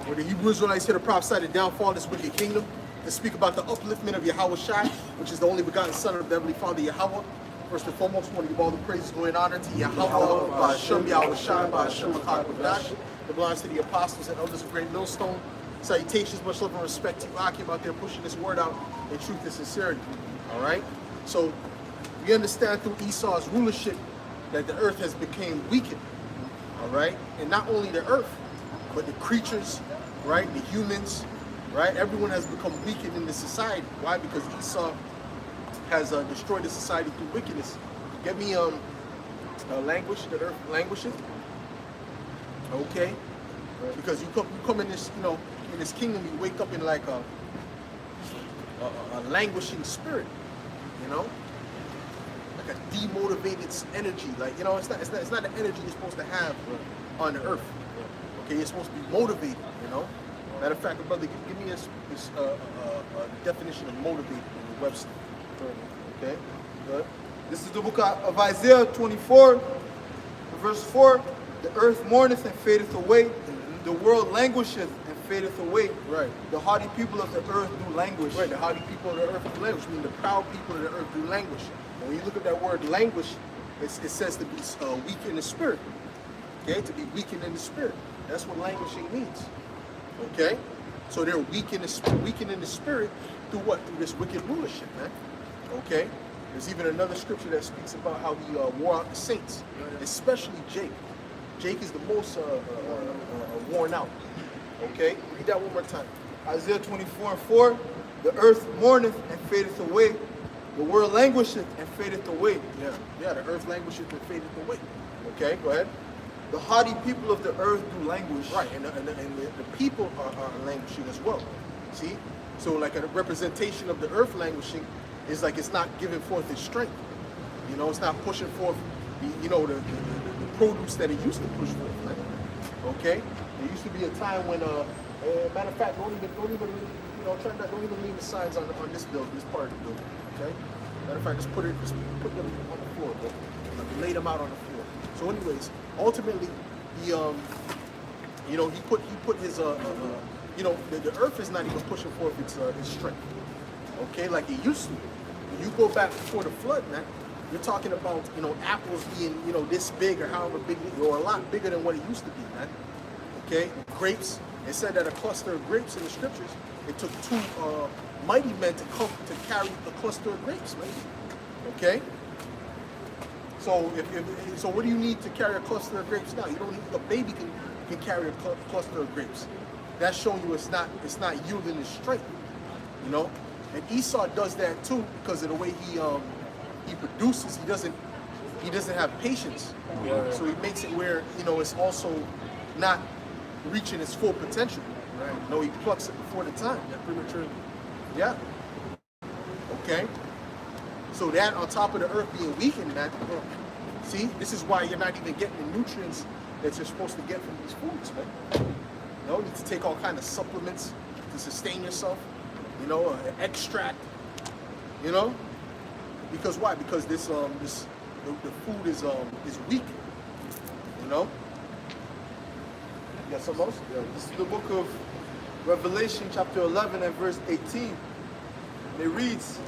where the Hebrew Israelites here to prophesy the downfall of this wicked kingdom, to speak about the upliftment of Yahweh Shai, which is the only begotten Son of the Heavenly Father Yahweh. First and foremost, I want to give all the praise, glory, and honor to Yahweh, by Hashem Yahweh Shai, by Hashem HaKadosh. It belongs to the apostles and elders of Great Millstone. Salutations, much love and respect to you, Akim, out there pushing this word out in truth and sincerity. All right? So, we understand through Esau's rulership that the earth has become weakened. All right? And not only the earth, but the creatures, right? The humans, right? Everyone has become weakened in this society. Why? Because Esau has destroyed the society through wickedness. Get me language, the earth languisheth. Okay? Because you come in this, in this kingdom, you wake up in like a languishing spirit, like a demotivated energy. Like, it's not the energy you're supposed to have on the earth. Okay, you're supposed to be motivated, Matter of fact, brother, give me this definition of motivated in the website. Okay, good. This is the book of Isaiah 24, verse 4. The earth mourneth and fadeth away. The world languisheth and fadeth away. Right. The haughty people of the earth do languish. Right, the haughty people of the earth do languish. I mean, the proud people of the earth do languish. And when you look at that word languish, it says to be weak in the spirit. Okay, to be weakened in the spirit. That's what languishing means. Okay, so they're weakened in the spirit through what? Through this wicked rulership, man. Okay, there's even another scripture that speaks about how he wore out the saints, especially Jake. Jake is the most worn out. Okay, read that one more time. Isaiah 24 and 4. The earth mourneth and fadeth away. The world languisheth and fadeth away. Yeah, the earth languisheth and fadeth away. Okay, go ahead. The haughty people of the earth do languish. Right, and the people are languishing as well. See? So like a representation of the earth languishing is like it's not giving forth its strength. It's not pushing forth the produce that it used to push forth. Right? Okay? There used to be a time when matter of fact, don't even leave the signs on this building, this part of the building. Okay? Matter of fact, just put them on the floor, bro. Lay them out on the floor. So anyways, ultimately, he put his the earth is not even pushing forth its strength. Okay, like it used to. When you go back before the flood, man, you're talking about apples being this big or however big, or a lot bigger than what it used to be, man. Okay, grapes. It said that a cluster of grapes in the scriptures, it took two mighty men to carry a cluster of grapes, man. Okay. So so what do you need to carry a cluster of grapes now? You don't need, a baby can carry a cluster of grapes. That's showing you it's not yielding its strength, And Esau does that too because of the way he produces. He doesn't have patience. Yeah. So he makes it where it's also not reaching its full potential. Right. No, he plucks it before the time. Prematurely. Yeah. Okay. So that on top of the earth being weakened, man. See, this is why you're not even getting the nutrients that you're supposed to get from these foods, man. You need to take all kind of supplements to sustain yourself. An extract. Because why? Because the food is weak. You got something else? Yeah, this is the book of Revelation, chapter 11 and verse 18. And it reads,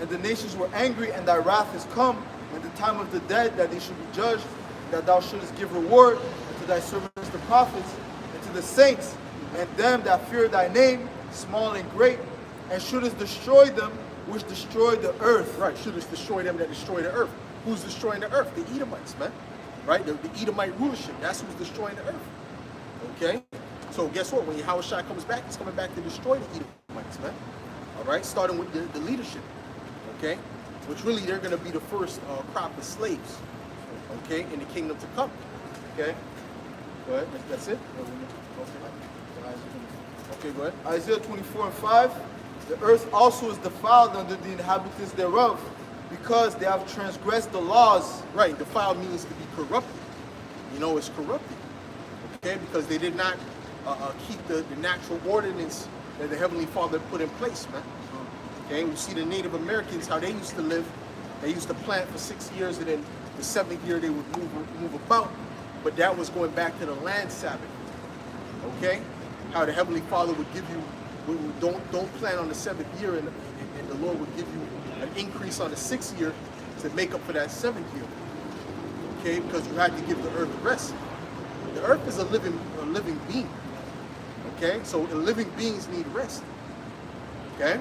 "And the nations were angry, and thy wrath is come, and the time of the dead, that they should be judged, that thou shouldest give reward unto thy servants the prophets, and to the saints, and them that fear thy name, small and great, and shouldest destroy them which destroy the earth." Right, shouldest destroy them that destroy the earth. Who's destroying the earth? The Edomites, man. Right? The Edomite rulership. That's who's destroying the earth. Okay? So guess what? When Yahweh Shai comes back, he's coming back to destroy the Edomites, man. All right? Starting with the leadership. Okay? Which really they're going to be the first crop of slaves. Okay? In the kingdom to come. Okay? Go ahead. That's it? Okay, go ahead. Isaiah 24 and 5. The earth also is defiled under the inhabitants thereof, because they have transgressed the laws. Right, defiled means to be corrupted. It's corrupted. Okay, because they did not keep the natural ordinance that the Heavenly Father put in place, man. Okay, we see the Native Americans, how they used to live. They used to plant for 6 years, and then the 7th year they would move about. But that was going back to the land Sabbath. Okay? how the Heavenly Father would give you, don't plan on the 7th year, and the Lord would give you an increase on the 6th year to make up for that 7th year. Okay, because you had to give the earth rest. The earth is a living being. Okay, so living beings need rest. Okay,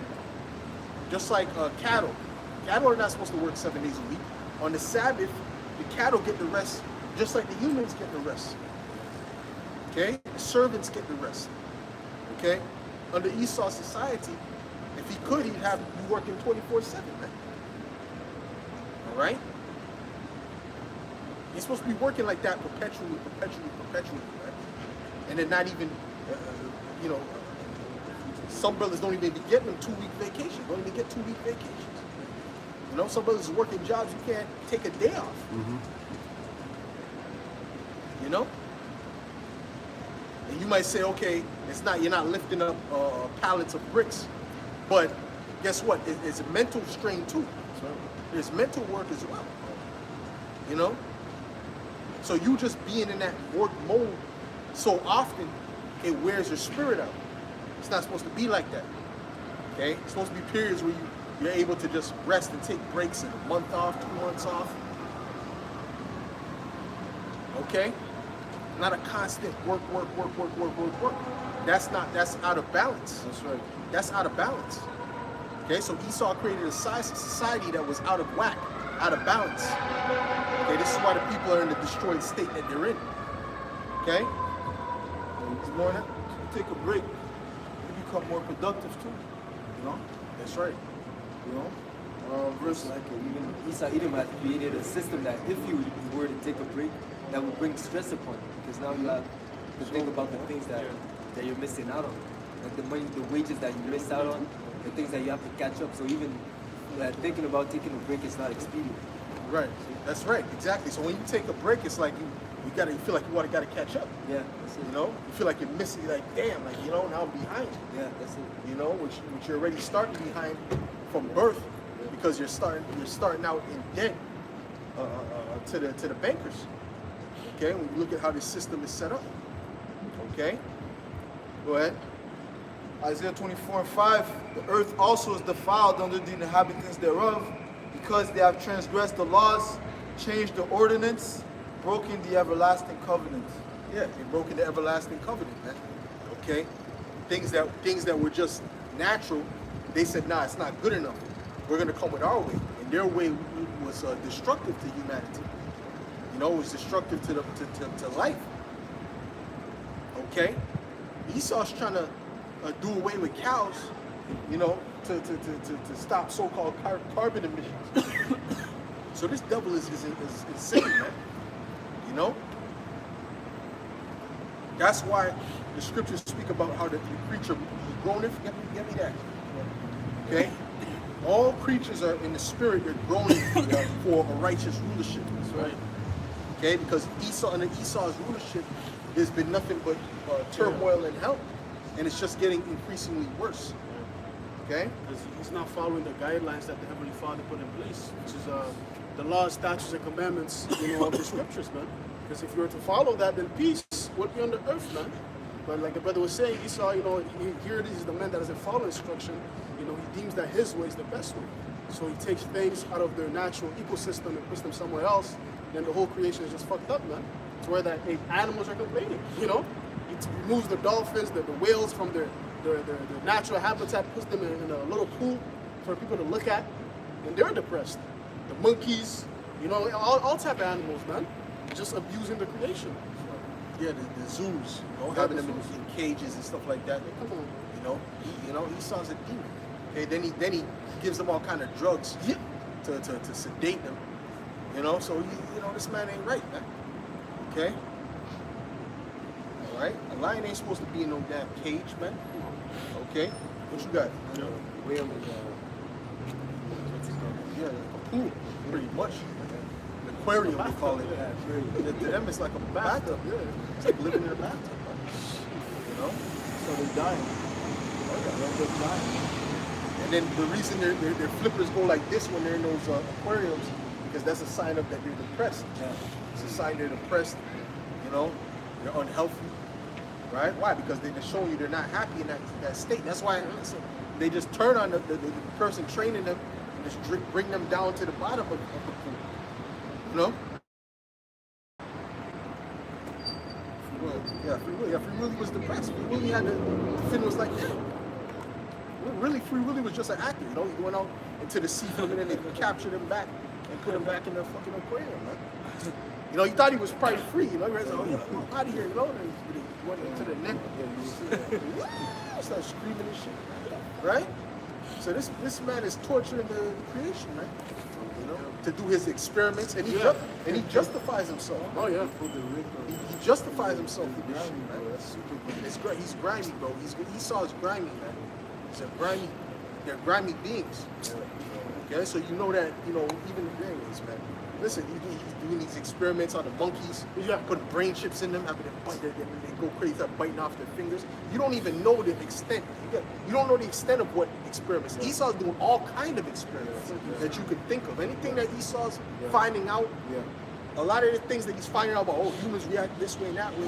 just like cattle. Cattle are not supposed to work 7 days a week. On the Sabbath, the cattle get the rest just like the humans get the rest. Okay, the servants get the rest. Okay, under Esau's society, if he could, he'd have you working 24/7, man. All right. You're supposed to be working like that perpetually, right? And then not even, you know, some brothers don't even be getting them 2-week vacation. Don't even get 2-week vacations. You know, some brothers are working jobs you can't take a day off. You know? And you might say, okay, you're not lifting up pallets of bricks, but guess what? It's a mental strain too. There's mental work as well. You know? So you just being in that work mode so often, it wears your spirit out. It's not supposed to be like that. Okay? It's supposed to be periods where you're able to just rest and take breaks, and a month off, 2 months off. Okay? Not a constant work. That's out of balance. That's right. That's out of balance. Okay, so Esau created a society that was out of whack, out of balance. Okay, this is why the people are in the destroyed state that they're in. Okay? More than that, you take a break, you become more productive too. You know? That's right. You know? Verse like even Esau Edom had created a system that if you were to take a break, that would bring stress upon you, because now you have to think about the things that you're missing out on, like the money, the wages that you missed out on, the things that you have to catch up. So even thinking about taking a break is not expedient. Right. That's right. Exactly. So when you take a break, it's like you feel like you gotta catch up. Yeah, that's it. You know, you feel like you're missing. Like, damn, like, you know, now I'm behind. Yeah, that's it. You know, which you're already starting behind from birth, because you're starting out in debt to the bankers. Okay, when you look at how this system is set up. Okay, go ahead. Isaiah 24:5, the earth also is defiled under the inhabitants thereof, because they have transgressed the laws, changed the ordinance, broken the everlasting covenant. Yeah, they broken the everlasting covenant, man. Okay, things that were just natural, they said, nah, it's not good enough. We're gonna come with our way, and their way was destructive to humanity. You know, it was destructive to life. Okay, Esau's trying to do away with cows, you know, to stop so-called carbon emissions. So this devil is insane, man. You know, that's why the scriptures speak about how the creature groaneth. Get me that. Okay, all creatures are in the spirit. They're groaning for a righteous rulership. That's right. Okay, because under Esau's rulership, there's been nothing but turmoil and hell, and it's just getting increasingly worse. Okay? Because he's not following the guidelines that the Heavenly Father put in place, which is the laws, statutes, and commandments, you know, of the scriptures, man. Because if you were to follow that, then peace would be on the earth, man. But like the brother was saying, Esau, you know, here it is the man that doesn't follow instruction. You know, he deems that his way is the best way. So he takes things out of their natural ecosystem and puts them somewhere else. Then the whole creation is just fucked up, man. It's where that animals are complaining, you know? It removes the dolphins, the whales from their natural habitat, puts them in a little pool for people to look at, and they're depressed. The monkeys, you know, all type of animals, man, just abusing the creation. Yeah, the zoos, you know, having them in cages and stuff like that. Come on. You know, Esau's a demon. Okay, then he gives them all kind of drugs to sedate them. You know, so you know, this man ain't right, man. Okay? All right? A lion ain't supposed to be in no damn cage, man. Okay? What you got? Whale Yeah, a pool, pretty much. An aquarium, we call it. To them, it's like a bathtub. Yeah. It's like living in a bathtub, man. You know? So they're dying. They're dying. And then the reason their flippers go like this when they're in those aquariums, because that's a sign of that they're depressed. Yeah. It's a sign they're depressed, you know, they're unhealthy, right? Why? Because they're just showing you they're not happy in that state. That's why they just turn on the person training them and just bring them down to the bottom of the pool. You know? Free Willy was depressed. Free Willy had the Finn was like, yeah. Really, Free Willy was just an actor, you know? He went out into the sea for a minute and they captured him back and put him back in the fucking aquarium, man. You know, he thought he was probably free, you know? He was like, oh, yeah, I'm out of here, you know? And he went into the net and started screaming and shit, right? So this man is torturing the creation, right? You know, to do his experiments, and he justifies himself. Oh yeah. He justifies himself with this shit, man. He's grimy, bro. Esau's grimy, man. They're grimy beings. Okay, so you know that, you know, even the anyways, man. Listen, he's doing these experiments on the monkeys, putting brain chips in them, having them bite, they go crazy, start biting off their fingers. You don't even know the extent. You don't know the extent of what experiments. Esau's doing all kind of experiments that you can think of. Anything that Esau's finding out, a lot of the things that he's finding out about, oh, humans react this way and that way,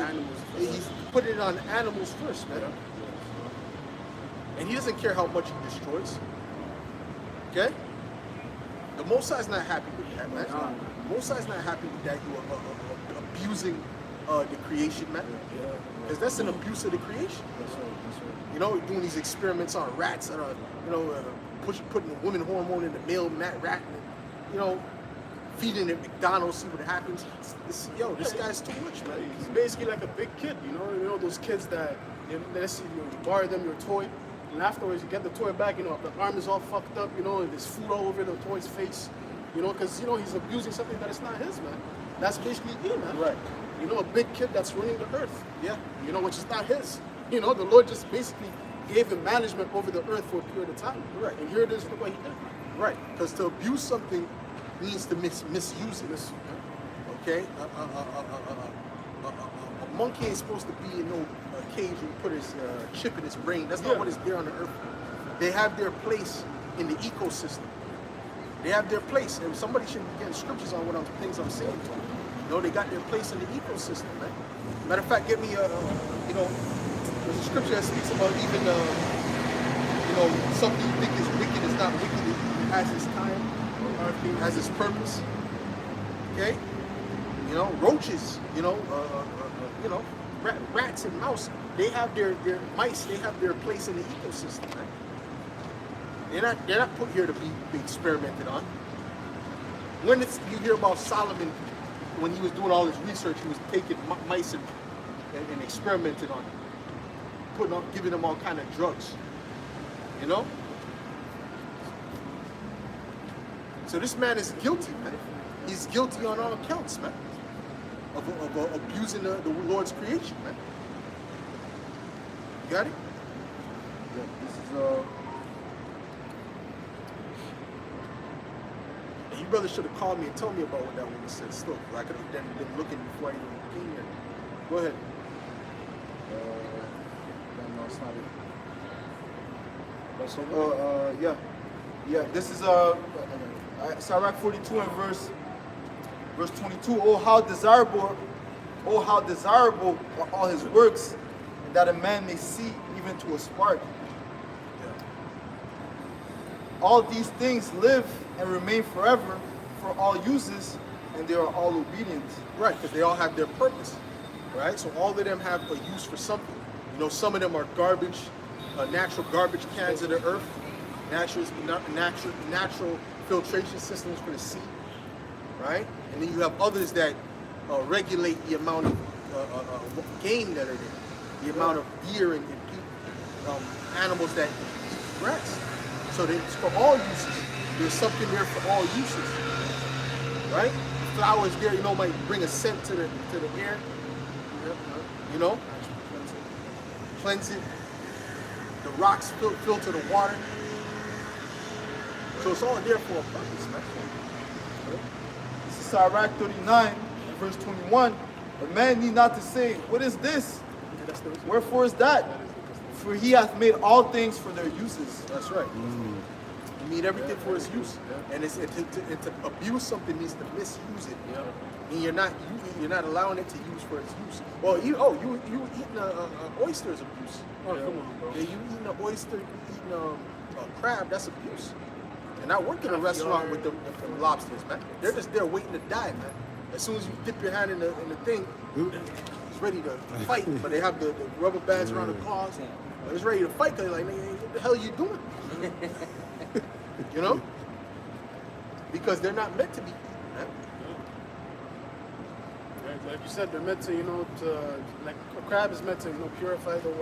he's putting it on animals first, man. And he doesn't care how much he destroys. Okay? The Most High's not happy with that, man. The Most High's not happy with that. You are abusing the creation, man. Because that's an abuse of the creation. You know, doing these experiments on rats that are, you know, putting the woman hormone in the male rat, and, you know, feeding it McDonald's, see what happens. This guy's too much, man. He's basically like a big kid, you know those kids that you borrow them your toy, and afterwards you get the toy back, you know, the arm is all fucked up, you know, and there's food all over the toy's face, you know, because, you know, he's abusing something that is not his, man. That's basically it, man. Right. You know, a big kid that's running the earth. Yeah. You know, which is not his. You know, the Lord just basically gave him management over the earth for a period of time. Right. And here it is, look what he did. Right. Because to abuse something means to misuse it. Okay? A monkey ain't supposed to be in no cage and put his chip in his brain. That's not what is there on the earth. They have their place in the ecosystem. They have their place. And somebody should be getting scriptures on what things I'm saying to them. You know, they got their place in the ecosystem, man. Matter of fact, get me there's a scripture that speaks about even, something you think is wicked is not wicked. It has its time, it has its purpose. Okay? You know, roaches, rats and mouse, they have their mice, they have their place in the ecosystem, man. They're not put here to be experimented on. When you hear about Solomon, when he was doing all his research, he was taking mice and experimented on them, giving them all kind of drugs, you know? So this man is guilty, man. He's guilty on all accounts, man, of abusing the Lord's creation, man. You got it? Yeah, this is You brothers should have called me and told me about what that woman said still. I could have been looking before I even came here. Go ahead. no, it's not it. This is Sirach 42 and verse 22. Oh how desirable are all his works, and that a man may see even to a spark. All these things live and remain forever for all uses, and they are all obedient. Right, because they all have their purpose, right? So all of them have a use for something. You know, some of them are garbage, natural garbage cans of the earth, natural filtration systems for the sea, right? And then you have others that regulate the amount of game that are there, the amount of deer and animals that eat grass. So it's for all uses. There's something there for all uses, right? Flowers there, might bring a scent to the air, cleanse it. The rocks filter the water. So it's all there for a purpose, man. This is Sirach 39, verse 21. A man need not to say, what is this? Wherefore is that? For he hath made all things for their uses. That's right. He made everything for his use. And to abuse something means to misuse it and you're not allowing it to use for its use. Well, you eating a oyster is abuse. Oh, come on, bro. Yeah, you eating an oyster, you eating a crab, that's abuse. And I work in a restaurant with the lobsters, man. They're just there waiting to die, man. As soon as you dip your hand in the thing, it's ready to fight. But they have the rubber bands around the claws. But it's ready to fight because they're like, nigga, what the hell are you doing? You know? Because they're not meant to be eaten, man. Like you said, they're meant to, like a crab is meant to, purify the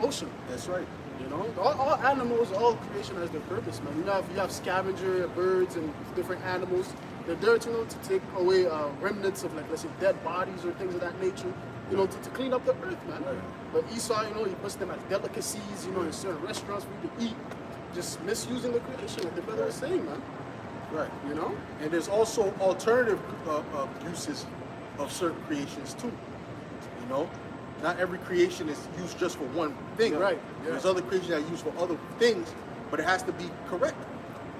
ocean. That's right. You know, all animals, all creation has their purpose, man. You have scavenger birds and different animals. They're there, to take away remnants of, like, let's say, dead bodies or things of that nature. To clean up the earth, man. Right. But Esau, he puts them as delicacies, in certain restaurants for you to eat, just misusing the creation, like the brother was saying, man. Right. And there's also alternative uses of certain creations too. Not every creation is used just for one thing. Right. Yeah. There's other creations that are used for other things, but it has to be correct.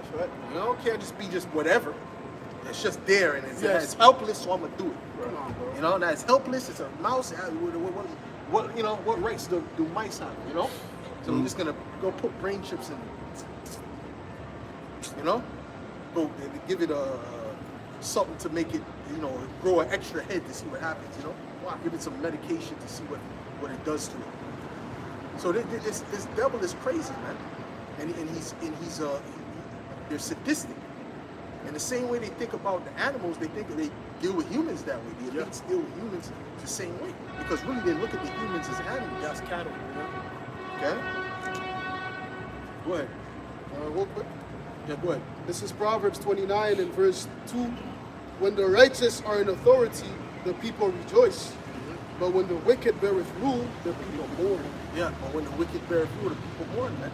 That's right. It can't just be just whatever. It's just there and it's helpless, so I'm gonna do it. Come on, bro. Now it's helpless. It's a mouse. What rights do mice have? So I'm just gonna go put brain chips in it. Go give it something to make it, grow an extra head to see what happens. Give it some medication to see what it does to it. So this devil is crazy, man, and they're sadistic. And the same way they think about the animals, they think they deal with humans that way. The elites deal with humans the same way. Because really they look at the humans as animals. That's cattle, Okay? Go ahead. Real quick. Yeah, go ahead. This is Proverbs 29 and verse 2. When the righteous are in authority, the people rejoice. But when the wicked beareth rule, the people mourn. Yeah, but when the wicked beareth rule, the people mourn, man.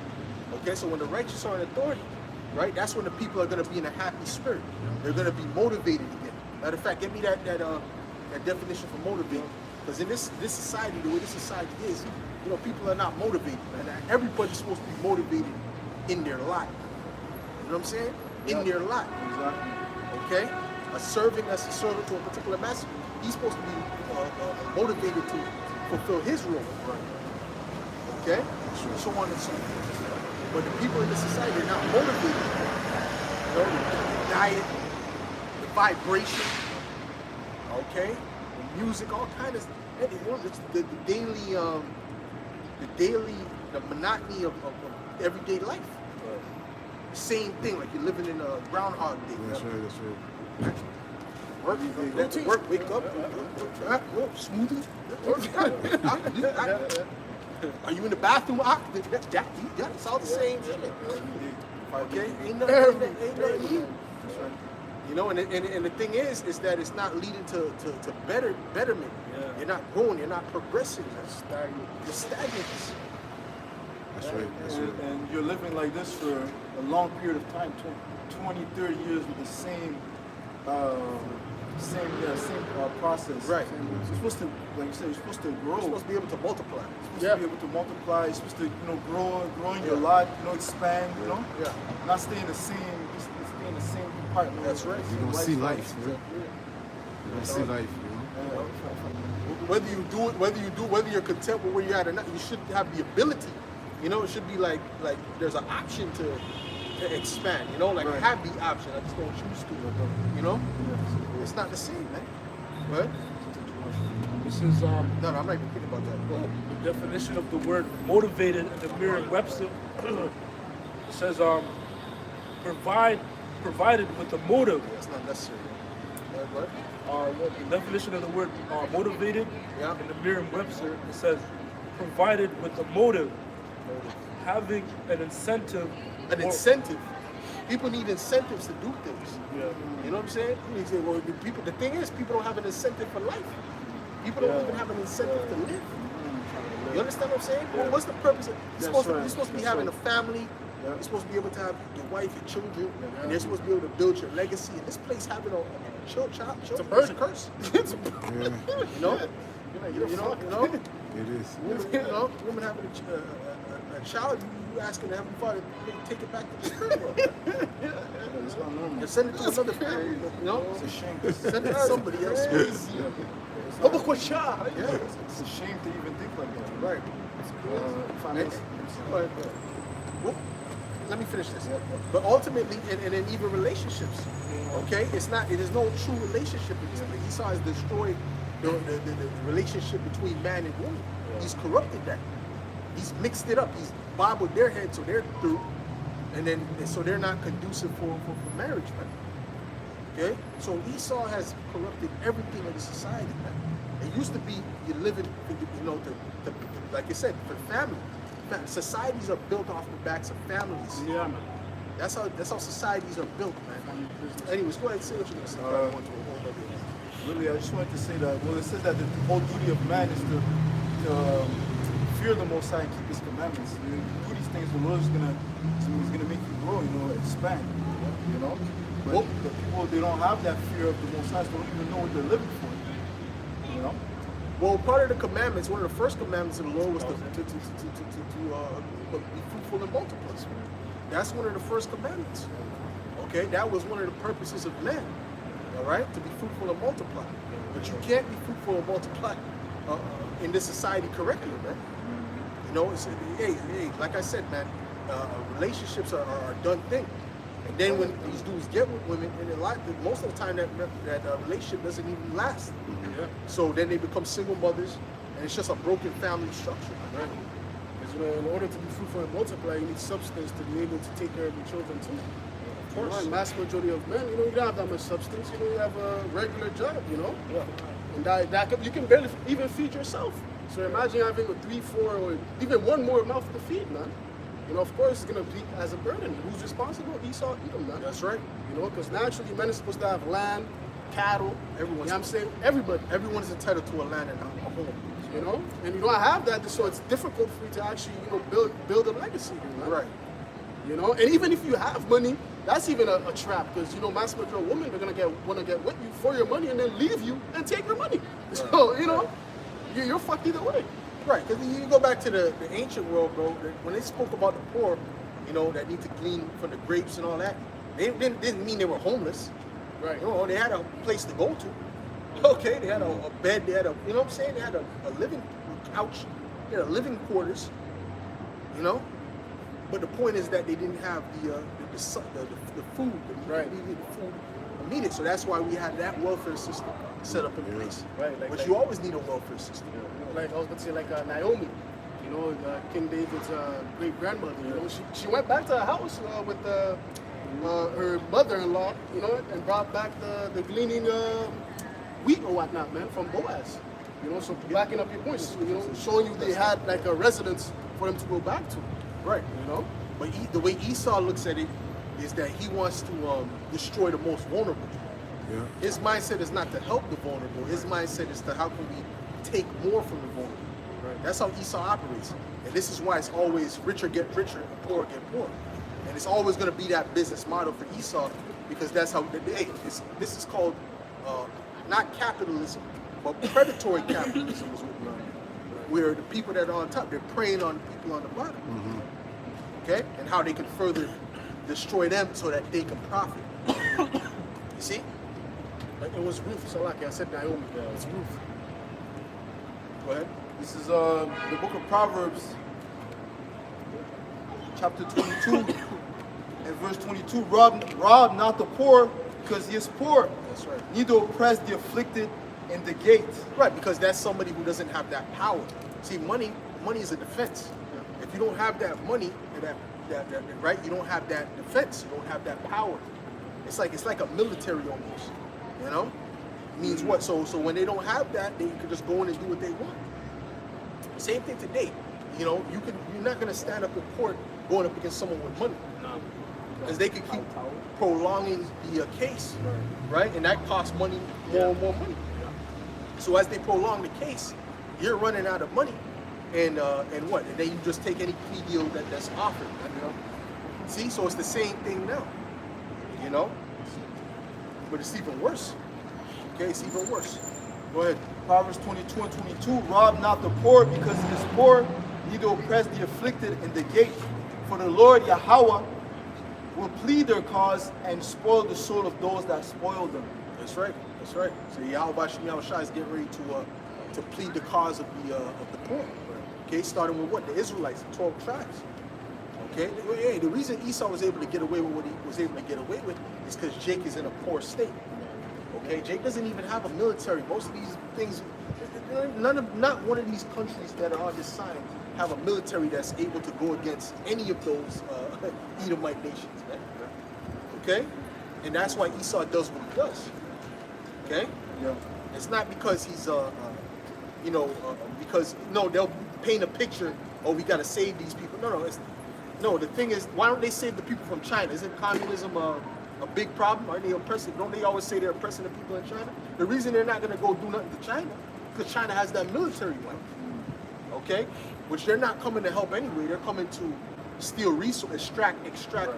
Okay, so when the righteous are in authority, right? That's when the people are going to be in a happy spirit. They're going to be motivated again. Matter of fact, give me that definition for motivated. Because in this society, the way this society is, people are not motivated. And everybody's supposed to be motivated in their life. You know what I'm saying? In their life. Exactly. Okay? A servant that's a servant to a particular master, he's supposed to be motivated to fulfill his role. Right. Okay? So on and so forth. But the people in the society are not motivated. The diet, the vibration, okay, the music, all kinds of, the monotony of everyday life. Right. Same thing, like you're living in a Groundhog Day. That's right. Work, wake up, smoothie. Are you in the bathroom? It's all the same shit. Okay? Ain't nothing new. And the thing is that it's not leading to betterment. Yeah. You're not growing, you're not progressing. You're stagnant. That's right. And you're living like this for a long period of time, 20, 30 years with the same process. Right. You're supposed to, like you said, you're supposed to grow. You're supposed to be able to multiply. You're supposed to be able to multiply. You're supposed to, grow in your life, expand, Yeah. Not stay in the same compartment. That's right. You're gonna see life, man. You're gonna see life, Whether you're content with where you're at or not, you should have the ability. It should be like there's an option to expand. Right. Have the option. I just don't choose to. It's not the same, man. Right? This is No, I'm not even thinking about that. Go ahead. the definition of the word motivated in the Merriam-Webster. It says provided with a motive. That's not necessary. What? The definition of the word motivated Yeah. in the Merriam-Webster, it says provided with a motive, having an incentive. An incentive. People need incentives to do things. Yeah. You know what I'm saying? You say, well, the thing is, people don't have an incentive for life. People don't even have an incentive to live. You understand what I'm saying? Well, what's the purpose of you're supposed to be having a family. You're supposed to be able to have your wife, your children, and they're supposed to be able to build your legacy. And this place having a child, it's a curse. It's a curse. You know? It is. You know, women having a child, you asking the Heavenly Father to take it back to the spirit world. It's not normal. And send it to another family. You know, It's a shame. send it to somebody else. Oh, look what shot. Yeah, It's a shame to even think like that. right. But, well, let me finish this. But ultimately, and in even relationships, okay, it is no true relationship in this place. Esau has destroyed the relationship between man and woman. He's corrupted that. He's mixed it up. He's bobbled their heads so they're through, and so they're not conducive for marriage, man. Okay, so Esau has corrupted everything in the society, man. It used to be you living, you know, like I said, for family. Societies are built off the backs of families. Yeah, man. That's how societies are built, man. Anyways, go ahead and say what you're gonna say. I don't want to hold up here. Really, I just wanted to say that, well, it says that the whole duty of man is to fear the Most High and keep His commandments. You do these things, the Lord is gonna make you grow, you know, expand, you know. But the people, they don't have that fear of the Most High, so they don't even know what they're living for, you know. Well, part of the commandments, one of the first commandments of the Lord was to be fruitful and multiply. That's one of the first commandments. Okay, that was one of the purposes of man. All right, to be fruitful and multiply. But you can't be fruitful and multiply in this society correctly, man. You know, hey, like I said, man, relationships are a done thing. And then when these dudes get with women, and most of the time that relationship doesn't even last. Yeah. So then they become single mothers, and it's just a broken family structure. Right. Because, you know, in order to be fruitful and multiply, you need substance to be able to take care of your children too. Of course. The vast majority of men, you know, you don't have that much substance. You know, you have a regular job, you know. Yeah. And you can barely even feed yourself. So imagine having a 3, 4, or even one more mouth to feed, man. You know, of course, it's going to be as a burden. Who's responsible? Esau, Edom, man. That's right. You know, because naturally, men are supposed to have land, cattle. Everyone's, you know what I'm saying? Everybody. Everyone is entitled to a land and a home. You know, and you don't have that, so it's difficult for you to actually, you know, build a legacy. Man. Right. You know, and even if you have money, that's even a trap, because, you know, mass majority of women are gonna want to get with you for your money and then leave you and take your money. Right. So, you know, you're fucked either way. Right, because you go back to the ancient world, bro. When they spoke about the poor, you know, that need to glean from the grapes and all that, they didn't mean they were homeless. Right. You know, they had a place to go to. Okay, they had a bed, they had you know what I'm saying? They had a living couch, they had a living quarters, you know? But the point is that they didn't have the food, the food immediate. So that's why we had that welfare system set up in place. Right. But you always need a welfare system. Like I was going to say, like Naomi, you know, King David's great grandmother. You know, she went back to her house with her mother-in-law, you know, and brought back the gleaning wheat or whatnot, man, from Boaz. You know, so backing up your points, you know, showing you they had like a residence for them to go back to. Right. You know? But the way Esau looks at it is that he wants to destroy the most vulnerable. Yeah. His mindset is not to help the vulnerable. His mindset is to how can we take more from the vulnerable. Right. That's how Esau operates. And this is why it's always richer get richer and poor get poor. And it's always going to be that business model for Esau, because that's how this is called not capitalism, but predatory capitalism is what we're on. Where the people that are on top, they're preying on the people on the bottom. Mm-hmm. Okay? And how they can further destroy them so that they can profit. You see? It was Ruth, Salaki. I said Naomi. Yeah, it's Ruth. Go ahead. This is the book of Proverbs, chapter 22, and verse 22. Rob not the poor, because he is poor. That's right. Neither oppress the afflicted in the gate. Right, because that's somebody who doesn't have that power. See, money is a defense. If you don't have that money, right, you don't have that defense. You don't have that power. It's like a military almost. You know, means what? So when they don't have that, they can just go in and do what they want. Same thing today. You know, you're not gonna stand up in court going up against someone with money, because they can keep prolonging the case, right? And that costs money, more and more money. So as they prolong the case, you're running out of money, and what? And then you just take any plea deal that's offered. You know? See, so it's the same thing now. You know, but it's even worse. Okay, it's even worse. Go ahead. Proverbs 22 and 22. Rob not the poor because he is poor, neither oppress the afflicted in the gate. For the Lord Yahweh will plead their cause and spoil the soul of those that spoil them. That's right. That's right. So Yahweh Shai is getting ready to plead the cause of the poor. Okay, starting with what? The Israelites, the 12 tribes. Okay, hey, the reason Esau was able to get away with what he was able to get away with is because Jake is in a poor state. Okay, Jake doesn't even have a military. Most of these things, not one of these countries that are on this sign have a military that's able to go against any of those Edomite nations, man. Okay, and that's why Esau does what he does. Okay, Yeah. it's not because he's because they'll paint a picture. Oh, we got to save these people. No. The thing is, why don't they save the people from China? Isn't communism a big problem? Aren't they oppressing? Don't they always say they're oppressing the people in China? The reason they're not going to go do nothing to China because China has that military might. Okay, which they're not coming to help anyway. They're coming to steal extract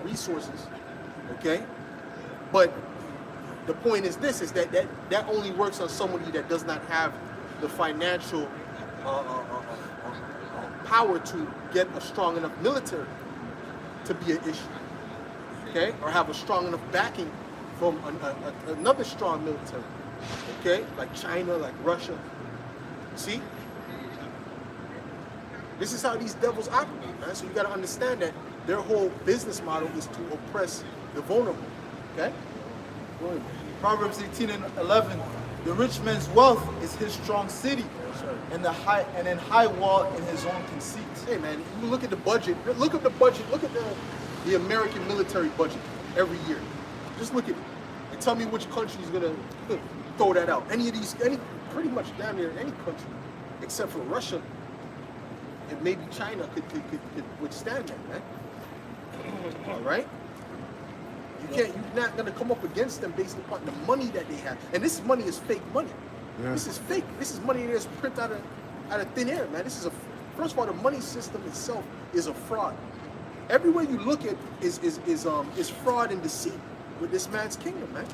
resources. Okay, but the point is this: is that only works on somebody that does not have the financial power to get a strong enough military to be an issue, okay, or have a strong enough backing from another strong military, okay, like China, like Russia. See, this is how these devils operate, man. So you got to understand that their whole business model is to oppress the vulnerable, okay. Proverbs 18 and 11. The rich man's wealth is his strong city, and an high wall in his own conceit. Hey man, you look at the budget. Look at the budget. Look at the American military budget every year. Just look at it and tell me which country is gonna throw that out. Pretty much down there, any country except for Russia and maybe China could withstand that, man. All right. You're not gonna come up against them based upon the money that they have. And this money is fake money. Yeah. This is fake. This is money that's printed out of thin air, man. First of all, the money system itself is a fraud. Everywhere you look at is fraud and deceit with this man's kingdom, man.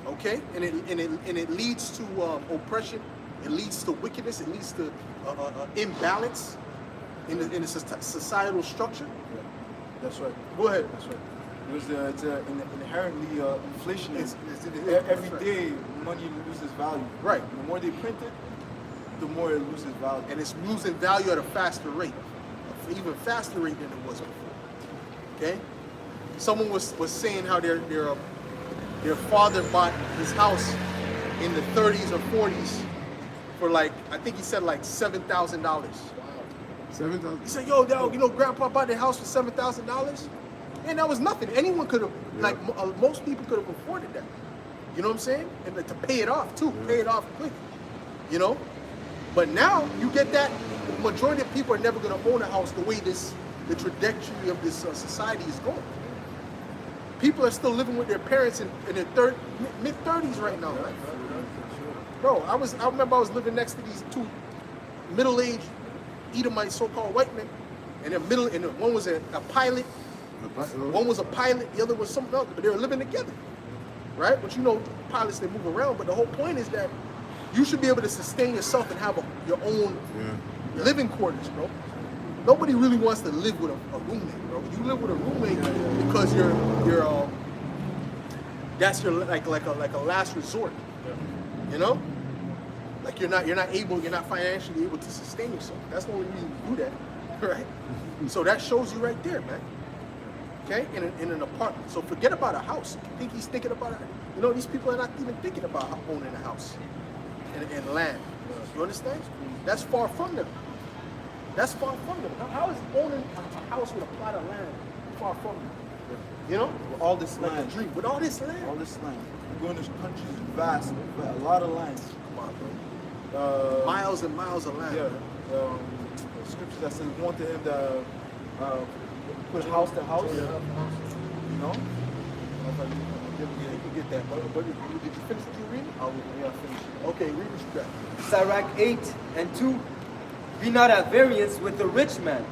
Okay, and it leads to oppression. It leads to wickedness. It leads to imbalance in the societal structure. Yeah. That's right. Go ahead. That's right. It's inherently inflationary. Every right. day, money loses value. Right. The more they print it, the more it loses value. And it's losing value at a faster rate, even faster rate than it was before. Okay, someone was saying how their father bought his house in the 30s or 40s for I think he said $7,000. $7,000. He said, "Yo, Grandpa bought the house for $7,000." And that was nothing. Anyone could have, most people could have afforded that. You know what I'm saying? And to pay it off too, pay it off quick. You know? But now you get that, the majority of people are never going to own a house the way the trajectory of this society is going. People are still living with their parents in their mid-30s right now. Right? Bro, I remember I was living next to these two middle-aged Edomite so-called white men, and one was a pilot. One was a pilot, the other was something else, but they were living together, right? But pilots, they move around, but the whole point is that you should be able to sustain yourself and have your own living quarters, bro. Nobody really wants to live with a roommate, bro. You live with a roommate because that's your like a last resort, you know? Like you're not financially able to sustain yourself. That's the only reason you do that, right? So that shows you right there, man. Okay, in an apartment. So forget about a house. You think he's thinking about it? These people are not even thinking about owning a house and land. You understand? That's far from them. That's far from them. How is owning a house with a plot of land far from them? With all this Like land. a dream. With all this land. All this land. We're going to countries vast, but a lot of land. Come on, bro. Miles and miles of land. Yeah. Scriptures that says, "Want to him that put house to house." Yeah. You know? You can get that. But did you finish what you reading? Yeah, I finished. Okay, read what you got. Sirach 8 and 2. Be not at variance with the rich man,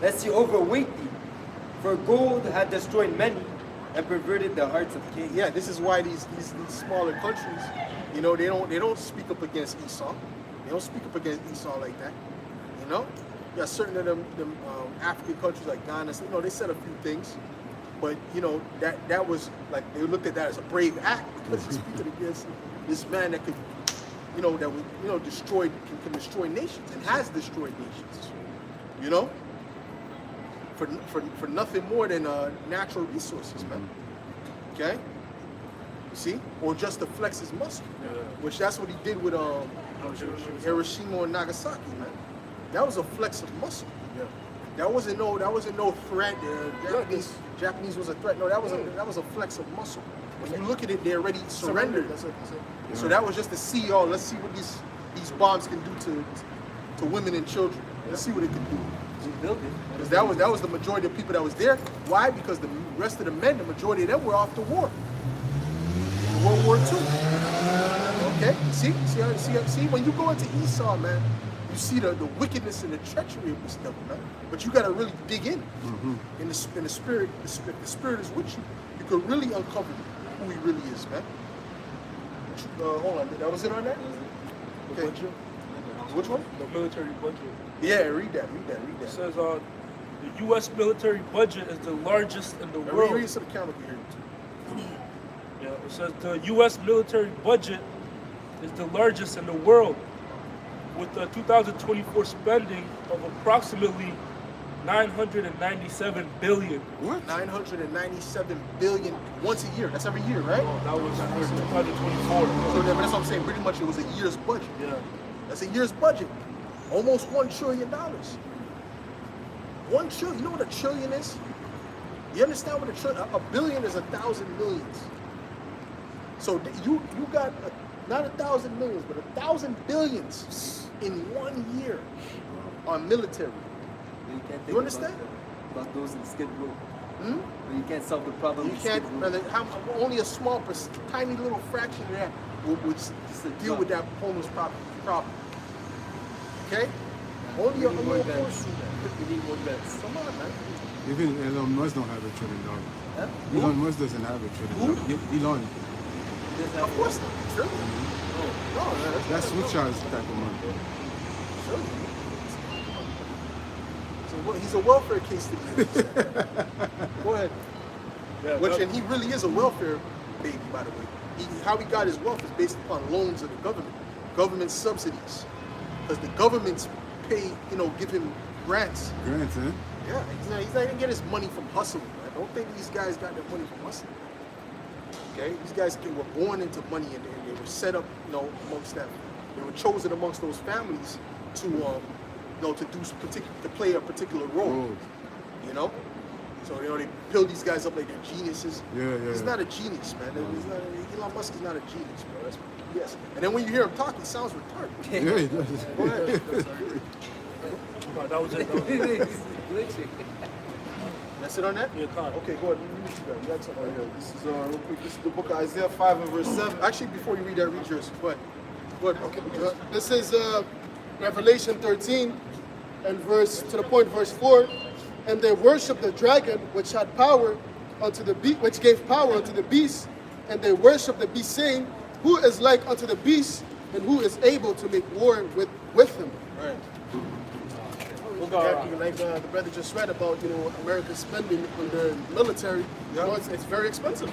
lest he overweight thee. For gold hath destroyed many, And perverted the hearts of kings. Yeah, this is why these smaller countries, you know, they don't speak up against Esau. They don't speak up against Esau like that. You know, yeah, certain of them African countries like Ghana, you know, they said a few things, but you know that was like they looked at that as a brave act because he's speaking against this man that could, you know, that would, you know, can destroy nations and has destroyed nations. You know, for nothing more than natural resources, man. Okay, you see, or just to flex his muscle, which that's what he did with Hiroshima and Nagasaki, man. That was a flex of muscle. Yeah. That wasn't no threat. Japanese was a threat. No, that was a flex of muscle. When you look at it, they already surrendered. That's it. So that was just to see, oh, let's see what these bombs can do to women and children. Let's see what it can do. Because that was the majority of people that was there. Why? Because the rest of the men, the majority of them were off to war. World War II. Okay? See, when you go into Esau, man, you see the wickedness and the treachery of this devil, man. But you gotta really dig in. In the spirit, the spirit is with you. You can really uncover who he really is, man. Hold on, that was it on that? Okay. Which one? The military budget. Yeah, read that. It says the U.S. military budget is the largest in the world. Read it so the camera can hear you too. Yeah, it says the U.S. military budget is the largest in the world, with a 2024 spending of approximately 997 billion. What? 997 billion once a year. That's every year, right? Oh, that was for 2024. So that's what I'm saying. Pretty much it was a year's budget. Yeah. That's a year's budget. Almost $1 trillion. 1 trillion. You know what a trillion is? You understand what a trillion? A billion is 1,000 millions. So you got not 1,000 millions, but 1,000 billions in 1 year on military. You can't think You understand? about those in Skid Row. But you can't solve the problem. You in can't, Skid Row. brother, only a small, tiny little fraction of that would deal with that homeless problem. Okay? Only a We need more little beds. portion. We need more beds. Come on, man. Even Elon Musk don't have $1 trillion. Huh? Elon Musk doesn't have $1 trillion. Elon. He doesn't have Of course not. Sure. No, That's Richard's type of money. sure. So, he's a welfare case to me. Go ahead. Yeah, And he really is a welfare baby, by the way. How he got his wealth is based upon loans of the government subsidies. Because the governments pay, give him grants. Grants, eh? Yeah, he's not gonna get his money from hustling. I don't think these guys got their money from hustling. Okay, these guys were born into money and they were set up, amongst that. They were chosen amongst those families to, to play a particular role. So they build these guys up like they're geniuses. Yeah. He's not a genius, man. Elon Musk is not a genius, bro. Yes. And then when you hear him talk, he sounds retarded. Yeah, he does. Go ahead. No, that was it. Glitching. That's it on that? Yeah, Con. Okay, go ahead. You got something right here. This is real quick. This is the book of Isaiah 5 and verse 7. Actually, before you read that, read yours. Go ahead. Okay. This is Revelation 13 and verse 4. And they worshiped the dragon, which had power unto the beast, which gave power unto the beast, and they worshiped the beast, saying, "Who is like unto the beast, and who is able to make war with him?" Right. Like the brother just read about, America's spending on their military. It's very expensive.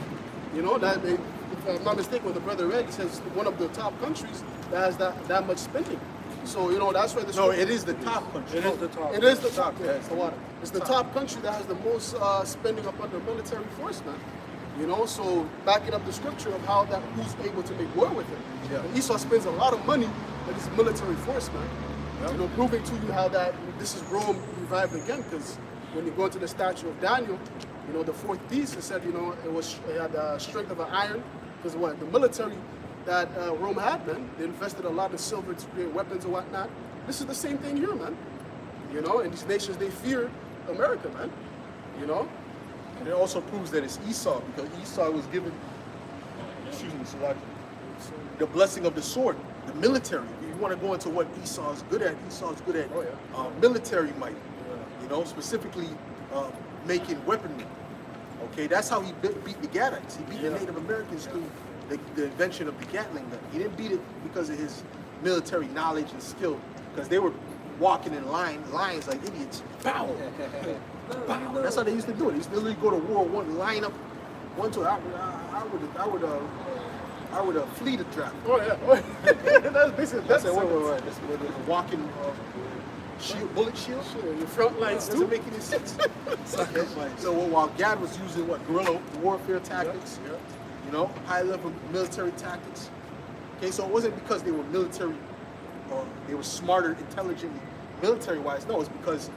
If I'm not mistaken, what the brother read, he says one of the top countries that has that much spending. So that's why this. No, it is the top country. It is the top. It is the top. Yeah, Yeah, it's the water. It's the top country that has the most spending upon the military force, man. So backing up the scripture of how that who's able to make war with him. Yeah. And Esau spends a lot of money on his military force, man. Proving to you how that this is Rome revived again. Because when you go into the statue of Daniel, the fourth beast, it said, it had the strength of an iron. Because the military that Rome had, man, they invested a lot in silver to create weapons and whatnot. This is the same thing here, man. And these nations, they fear America, man. And it also proves that it's Esau, because Esau was given, the blessing of the sword, the military. If you want to go into what Esau is good at, military might. Specifically making weaponry. Okay, that's how he beat the Gadites. He beat the Native Americans through the invention of the Gatling gun. He didn't beat it because of his military knowledge and skill, because they were walking in lines like idiots. Pow! Pow! That's how they used to do it. They used to literally go to World War I, line up one to. I would flee the draft. Oh yeah. That's basically That's a walking shield, bullet shield. Sure, your front lines Doesn't too. make any sense. Okay. So while Gad was using guerrilla warfare tactics, you know, high level military tactics. Okay, so it wasn't because they were military or they were smarter, intelligent, military wise. No, it's because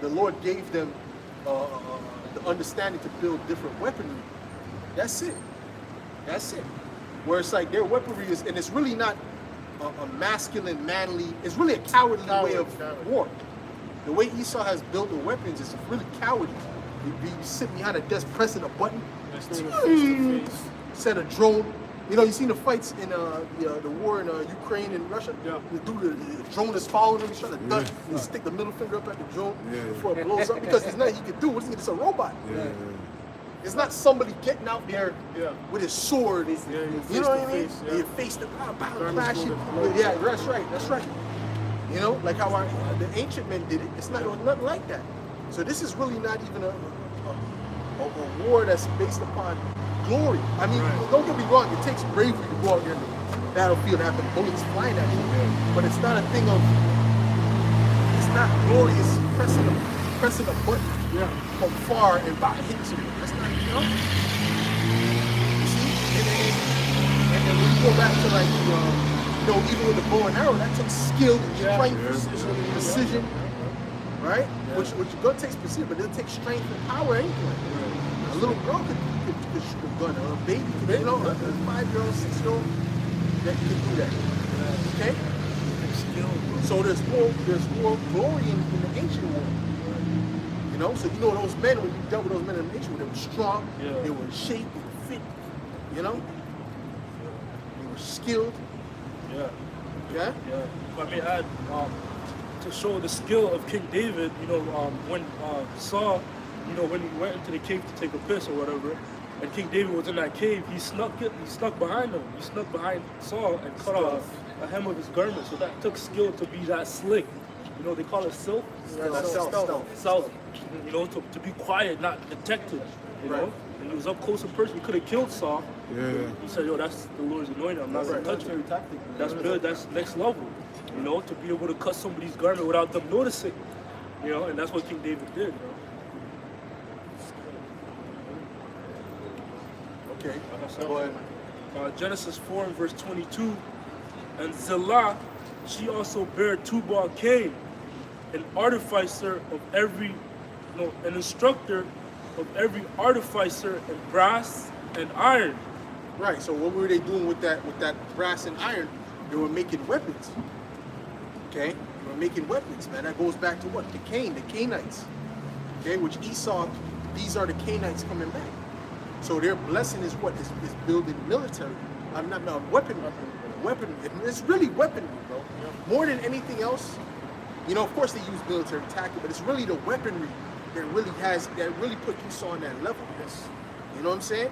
the Lord gave them the understanding to build different weaponry. That's it. That's it. Where it's like their weaponry is, and it's really not a masculine, manly, it's really a cowardly way of war. The way Esau has built the weapons is really cowardly. You sit behind a desk pressing a button, set a drone. You know, you seen the fights in the war in Ukraine and Russia? Yeah. The drone is following him, he's trying to duck, you stick the middle finger up at the drone before it blows up, because there's nothing he can do. What is it? It's a robot. It's not somebody getting out there with his sword. You know what I mean? You face the clashing. Yeah, that's right. That's right. You know, like how the ancient men did it. It's not nothing like that. So this is really not even a war that's based upon glory. I mean, don't get me wrong. It takes bravery to go out there in the battlefield and have the bullets flying at you. But it's not a thing of. It's not glorious pressing a button from far and about hitting somebody. That's not, you know. You see, and then when you go back to like, you know, even with the bow and arrow, that took skill, strength, precision, right? Which your gun takes precision, but it'll take strength and power anyway. A little girl could shoot a gun, or a baby could, you know, a 5-year-old, 6-year-old that can do that. Okay. So there's more glory in the ancient world. You know, so you know those men, when you dealt with those men in the ancient world, they were strong, they were in shape, they were fit, you know? They were skilled. Yeah? If I may add, to show the skill of King David, you know, when Saul, you know, when he went into the cave to take a piss or whatever, and King David was in that cave, he snuck behind him. He snuck behind Saul and cut off a hem of his garment. So that took skill to be that slick. You know, they call it stealth. Stealth. You know, to be quiet, not detected. You know, and he was up close and personal. He could have killed Saul. He said, "Yo, that's the Lord's anointed. I'm not gonna touch him." That's good. That's next level. You know, to be able to cut somebody's garment without them noticing. You know, and that's what King David did. Okay. Go ahead. Genesis 4 and verse 22. And Zillah, she also bare Tubal-Cain, an artificer of every, an instructor of every artificer in brass and iron. Right. So what were they doing with that brass and iron? They were making weapons. Okay. They were making weapons, man. That goes back to what? The Canaanites. Okay, which Esau, these are the Canaanites coming back. So their blessing is what? Is building military. I'm not weaponry. Weaponry. It's really weaponry, bro. More than anything else. You know, of course they use military tactics, but it's really the weaponry that really put Esau on that level. Yes. You know what I'm saying?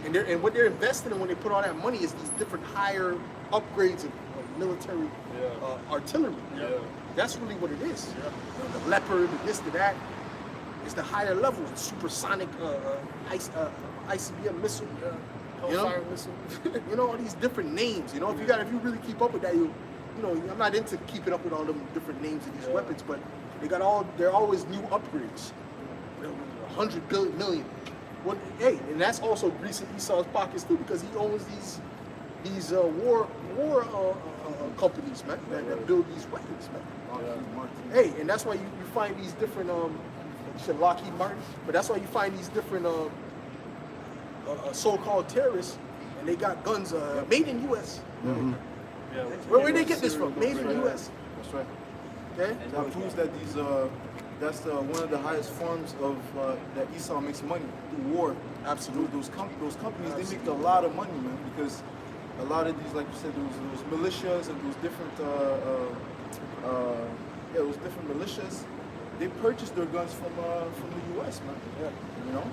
And what they're investing in when they put all that money is these different higher upgrades of military artillery. That's really what it is. You know, the Leopard, the this, to that. It's the higher level, supersonic ICBM missile. You know, missile. you know, all these different names. You know, if you really keep up with that, you know, I'm not into keeping up with all them different names of these weapons, but they're always new upgrades. You know, 100 million. Well, hey, and that's also greasing Esau's pockets too, because he owns these war companies, man, that build these weapons, man. Hey, and that's why you find these different Lockheed Martin, but that's why you find these different so-called terrorists, and they got guns made in U.S. Where they get this from? Made in U.S. That's right. Okay. That proves that that's one of the highest forms of that Esau makes money through war. Absolutely. Those companies, they make a lot of money, man, because a lot of these, like you said, those militias and those different militias, they purchased their guns from the U.S., man. Yeah. You know?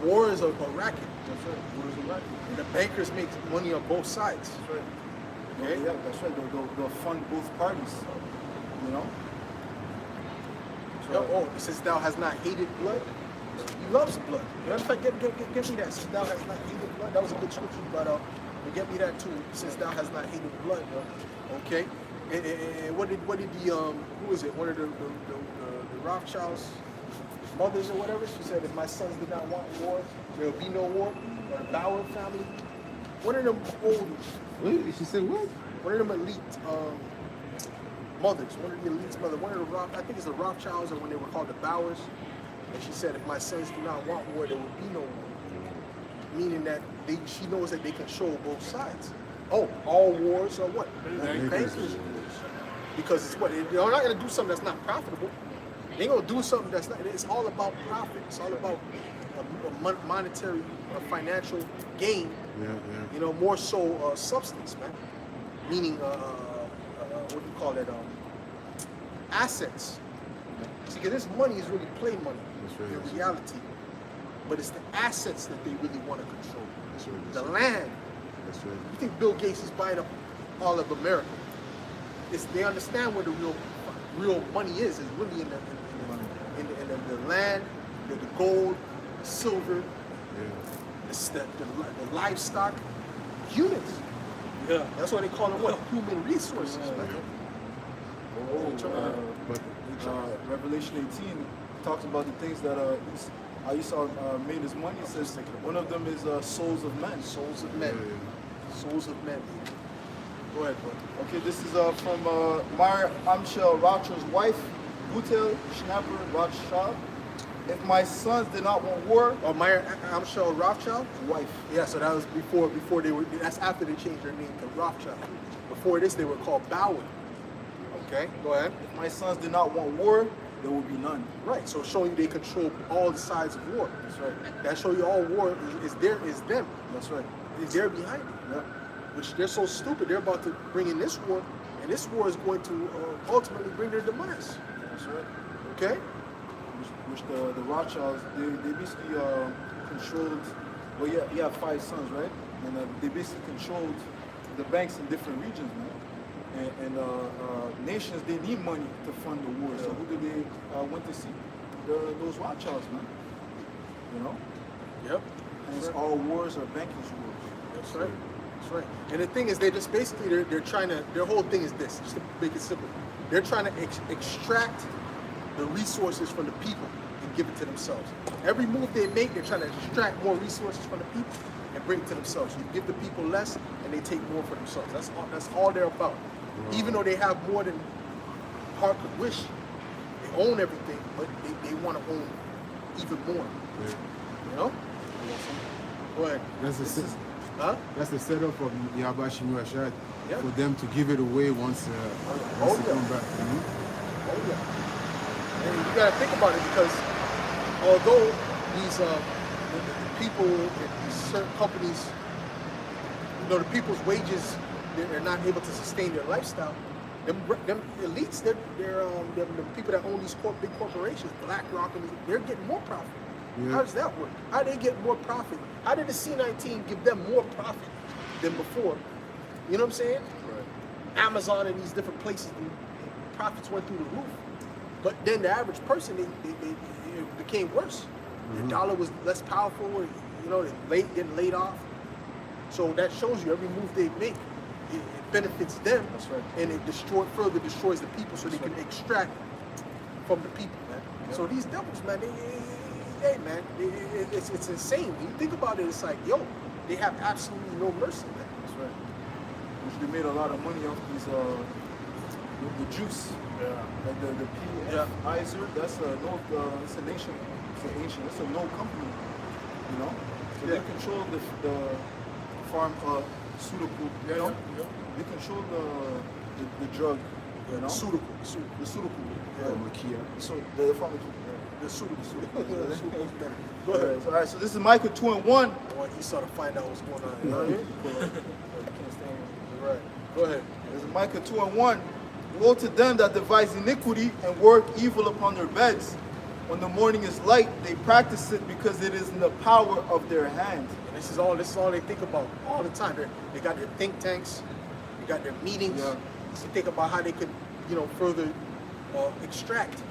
War is a racket. That's right. War is a racket. And the bankers make money on both sides. That's right. Okay? Yeah, that's right. They'll fund both parties. You know? Oh, it says thou has not hated blood. He loves blood. Matter of fact, give me that. Since thou has not hated blood. That was a good scripture you brought out. But get me that too. Since thou has not hated blood. Okay. And what did the who is it? One of the Rothschilds mothers or whatever. She said, if my sons did not want war, there will be no war. Or the Bauer family. One of them old. What? She said what? One of them elite mothers. One of the elite's mother. One of the I think it's the Rothschilds, or when they were called the Bauers. And she said, if my sons do not want war, there will be no war. Meaning that she knows that they control both sides. Oh, all wars are what? Bankers' wars. Because it's what? They're not going to do something that's not profitable. They ain't going to do something that's not. It's all about profit. It's all about a monetary, financial gain. Yeah. You know, more so substance, man. Meaning, what do you call that? Assets. See, because this money is really play money in reality. But it's the assets that they really want to control. That's right. The land. That's right. You think Bill Gates is buying up all of America? They understand where the real money is. It's really in the land, the gold, the silver, the livestock, humans. Yeah. That's why they call it what? Human resources, man. Revelation 18 talks about the things that Esau made his money. It says one of them is souls of men. Souls of men. Souls of men. Go ahead, bro. Okay, this is from Meyer Amschel Rothschild's wife, Gutel Schnapper Rothschild. If my sons did not want war, Oh, Meyer Amschel Rothschild? wife. Yeah, so that was before they were, that's after they changed their name to Rothschild. Before this, they were called Bauer. Okay, go ahead. If my sons did not want war, there will be none. Right, so showing you they control all the sides of war. That's right. That show you all war is them. That's right. They're behind it. Yeah. Which they're so stupid, they're about to bring in this war, and this war is going to ultimately bring their demise. That's right. Okay? Which the Rothschilds, they basically controlled, well, you have 5 sons, right? And they basically controlled the banks in different regions, man. And nations, they need money to fund the war. So who do they went to see? Those Rothschilds, man. You know? Yep. And it's all wars are banking wars. That's right. That's right. And the thing is, they just basically, they're trying to, their whole thing is this, just to make it simple. They're trying to extract the resources from the people and give it to themselves. Every move they make, they're trying to extract more resources from the people and bring it to themselves. You give the people less, and they take more for themselves. That's all they're about. Even though they have more than heart could wish, they own everything, but they want to own even more. Yeah. You know? Go ahead. That's the setup of Yabashi Muashad Yeah. for them to give it away once they come back. Oh yeah. And you gotta think about it, because although these the people in these certain companies, you know, the people's wages, they're not able to sustain their lifestyle. Them elites, they're the people that own these big corporations, BlackRock, and they're getting more profit. Yeah. How does that work? How do they get more profit? How did the C-19 give them more profit than before? You know what I'm saying? Right. Amazon and these different places, the profits went through the roof. But then the average person, it became worse. The dollar was less powerful, you know, getting laid off. So that shows you every move they make, it benefits them. That's right. And it further destroys the people, so they can extract from the people, man. Yeah. So these devils, man, hey, man, it's insane. When you think about it, it's like, yo, they have absolutely no mercy, man. That's right. Which they made a lot of money off these the juice. Yeah. Like the PFIzer, that's it's a nation. It's a no company. You know? So they control the pharmaceutical, you know? Yeah. They control the drug, you know? The pharmaceutical. So the pharmaceutical. The pharmaceutical. Go All ahead. right, so this is Micah 2:1. I want Esau to find out what's going on. You know what I mean? Right. Go ahead. This is Micah 2:1. Woe to them that devise iniquity and work evil upon their beds. When the morning is light, they practice it because it is in the power of their hand. And this is all they think about all the time. They got their think tanks, they got their meetings. Yeah. They think about how they could, further extract,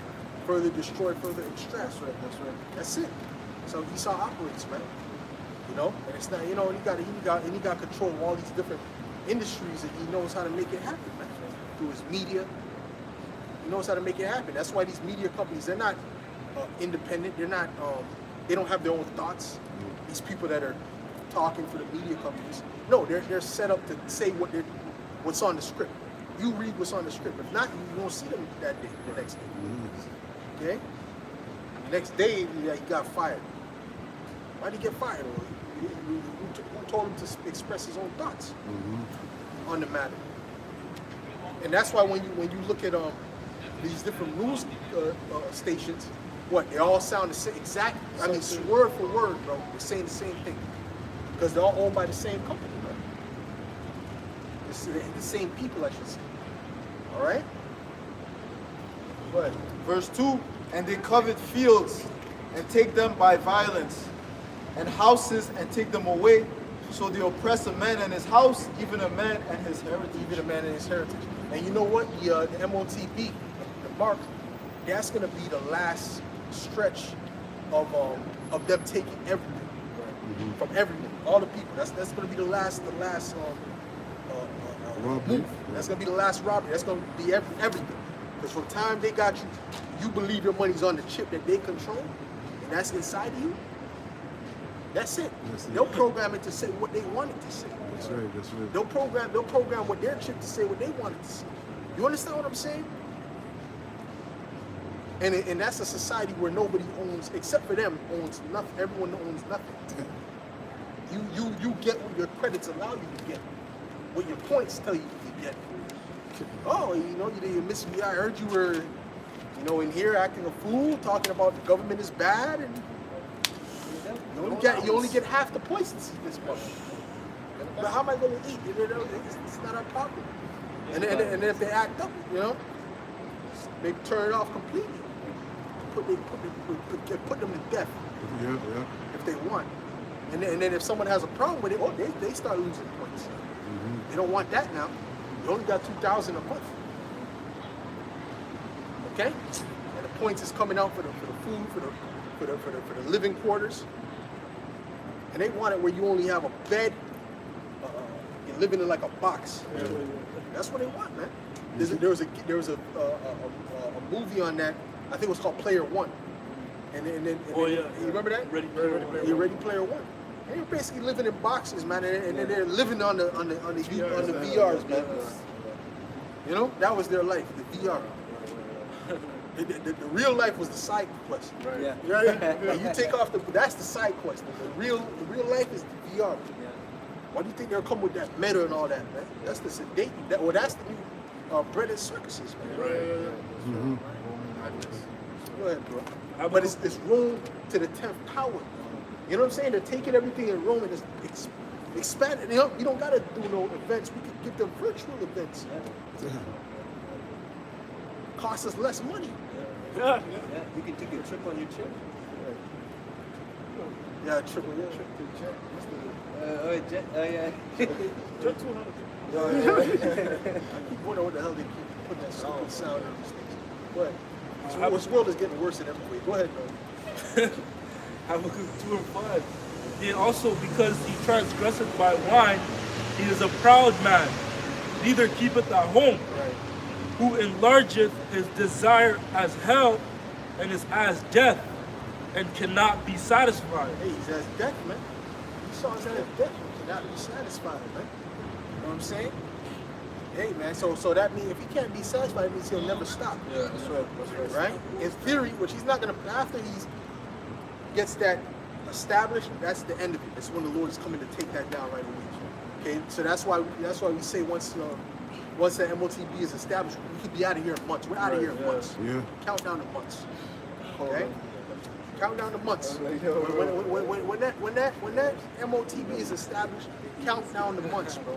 further destroy, further extract. That's right, that's right. That's it. So Esau operates, man. And it's not, and he got control of all these different industries, and he knows how to make it happen, man. Through his media, he knows how to make it happen. That's why these media companies, they're not independent. They're not. They don't have their own thoughts. These people that are talking for the media companies, no, they're set up to say what's on the script. You read what's on the script. If not, you won't see them that day, the next day. Okay? The next day, he got fired. Why did he get fired? Who told him to express his own thoughts on the matter? And that's why when you look at these different news stations, they all sound the same, exact. I mean, word for word, bro. They're saying the same thing because they're all owned by the same company, bro. The same people, I should say. All right. But verse 2, and they covet fields and take them by violence, and houses and take them away. So they oppress a man and his house, even a man and his heritage. Even a man and his heritage. And you know what? The MOTB, the mark, that's gonna be the last stretch of them taking everything from everyone, all the people. That's gonna be the last move. That's gonna be the last robbery. That's gonna be everything. Because from the time they got you, you believe your money's on the chip that they control, and that's inside of you. That's it. They'll program it to say what they want it to say. That's right, that's right. They'll program what their chip to say what they want it to say. You understand what I'm saying? And that's a society where nobody owns, except for them, owns nothing. Everyone owns nothing. You get what your credits allow you to get, what your points tell you to get. Oh, you missed me. I heard you were, in here acting a fool, talking about the government is bad, and you only get half the points this month. But how am I going to eat? It's not our problem. And then if they act up, they turn it off completely. Put them to death. Yeah. If they want. And then if someone has a problem with it, they start losing points. They don't want that now. You only got 2,000 a month. Okay? And the points is coming out for the food, for the living quarters. And they want it where you only have a bed. You're living in like a box. That's what they want, man. There was a movie on that. I think it was called Player One. And then you remember that? Ready Player One. And you're basically living in boxes, man. And then they're living on the VRs, man. That was their life, the VR. The real life was the side quest. Right. Yeah. You take off that's the side quest. The real life is the VR. Yeah. Why do you think they'll come with that meta and all that, man? That's the sedate. That's the new bread and circuses, man. Right. Go ahead, bro. But it's Rome to the 10th power. You know what I'm saying? They're taking everything in Rome and just expanding. You don't gotta do no events. We could give them virtual events. Cost us less money. Yeah, you can take a trip on your trip. Yeah, triple. Yeah. Yeah. Jet 200. I keep wondering what the hell they keep putting that stupid sound in these things. Go ahead. This world is getting worse in every way. Go ahead, bro. Habakkuk 2 and 5. Yet also because he transgresseth by wine, he is a proud man, neither keepeth at home, who enlargeth his desire as hell, and is as death, and cannot be satisfied. Hey, he's as death, man. He saw his as death and cannot be satisfied, man. You know what I'm saying? Hey, man, so that means if he can't be satisfied, it means he'll never stop. Yeah, that's right. Right? In theory, which he's not going to, after he gets that established, that's the end of it. That's when the Lord is coming to take that down right away. Okay, so that's why we say once that MOTB is established, we could be out of here in months. We're out of here in months. Yeah. Count down to months. Okay? Count down to months. When that MOTB is established, count down to months, bro.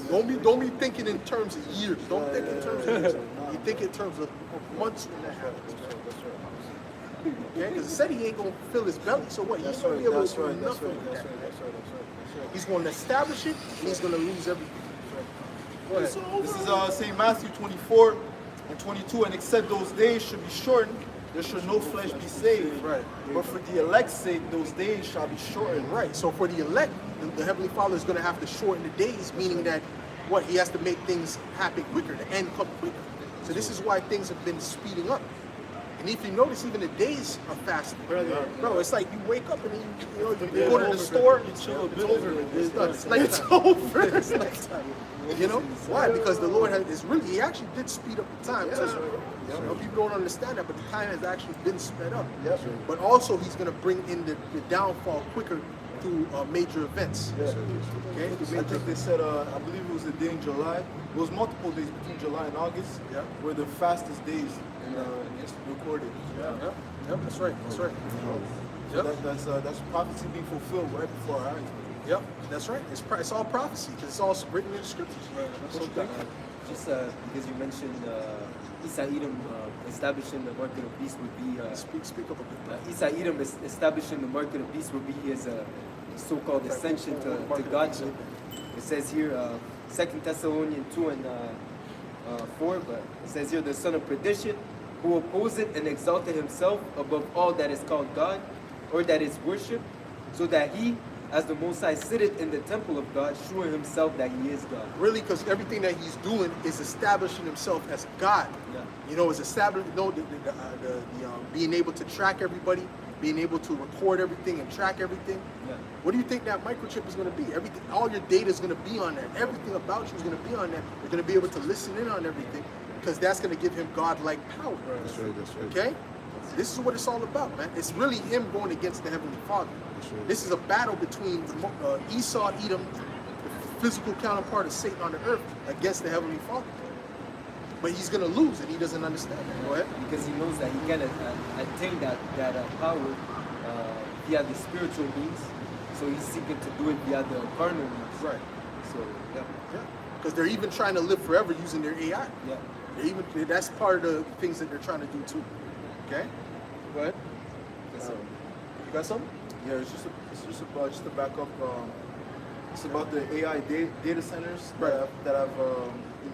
Don't be thinking in terms of years. Don't think in terms of years. You think in terms of months when that happens. Okay? Because it said he ain't gonna fill his belly. So what? He ain't gonna be able to do nothing with that. He's gonna establish it, and he's gonna lose everything. Go ahead. This is St. Matthew 24 and 22, and except those days should be shortened, there should no flesh be saved. Right. But for the elect's sake, those days shall be shortened. Right. So for the elect, the Heavenly Father is going to have to shorten the days, meaning that what he has to make things happen quicker, the end come quicker. So this is why things have been speeding up. And if you notice, even the days are faster. Bro, it's like you wake up and you go to the store, it's over. It's done. It's nighttime. It's over. It's nighttime. You know why? Because the Lord he actually did speed up the time. You know, people don't understand that, but the time has actually been sped up. Yes. But also, he's going to bring in the downfall quicker through major events. Yeah. Okay? I think they said, I believe it was a day in July. It was multiple days between July and August. Yeah. Were the fastest days in recorded. Yeah. Yep. That's right. That's right. So that's prophecy being fulfilled right before our eyes. Yep. That's right. It's all prophecy because it's all written in the scriptures. Just because you mentioned Isa Edom establishing the market of beasts would be Speak up a bit. Isa Edom establishing the market of beasts would be his so-called ascension to godship. It says here, 2 Thessalonians 2 and 4, but it says here, the son of perdition, who opposed and exalted himself above all that is called God, or that is worshipped, so that he, as the Most High, sitteth in the temple of God, shewing himself that he is God. Really, because everything that he's doing is establishing himself as God. Yeah. You know, is establishing, being able to track everybody, being able to record everything and track everything. Yeah. What do you think that microchip is going to be? Everything, all your data is going to be on there. Everything about you is going to be on there. You're going to be able to listen in on everything because that's going to give him God-like power. That's right, that's right. Okay? This is what it's all about, man. It's really him going against the Heavenly Father. This is a battle between Esau, Edom, the physical counterpart of Satan on the earth, against the Heavenly Father. But he's going to lose, and he doesn't understand that. Go ahead. Because he knows that he can attain that power via the spiritual means, so he's seeking to do it via the carnal means. Right. So, yeah. Yeah. Because they're even trying to live forever using their AI. Yeah. That's part of the things that they're trying to do too. Okay? Go ahead. You got something? Yeah, it's just about to back up. It's about the AI data centers that have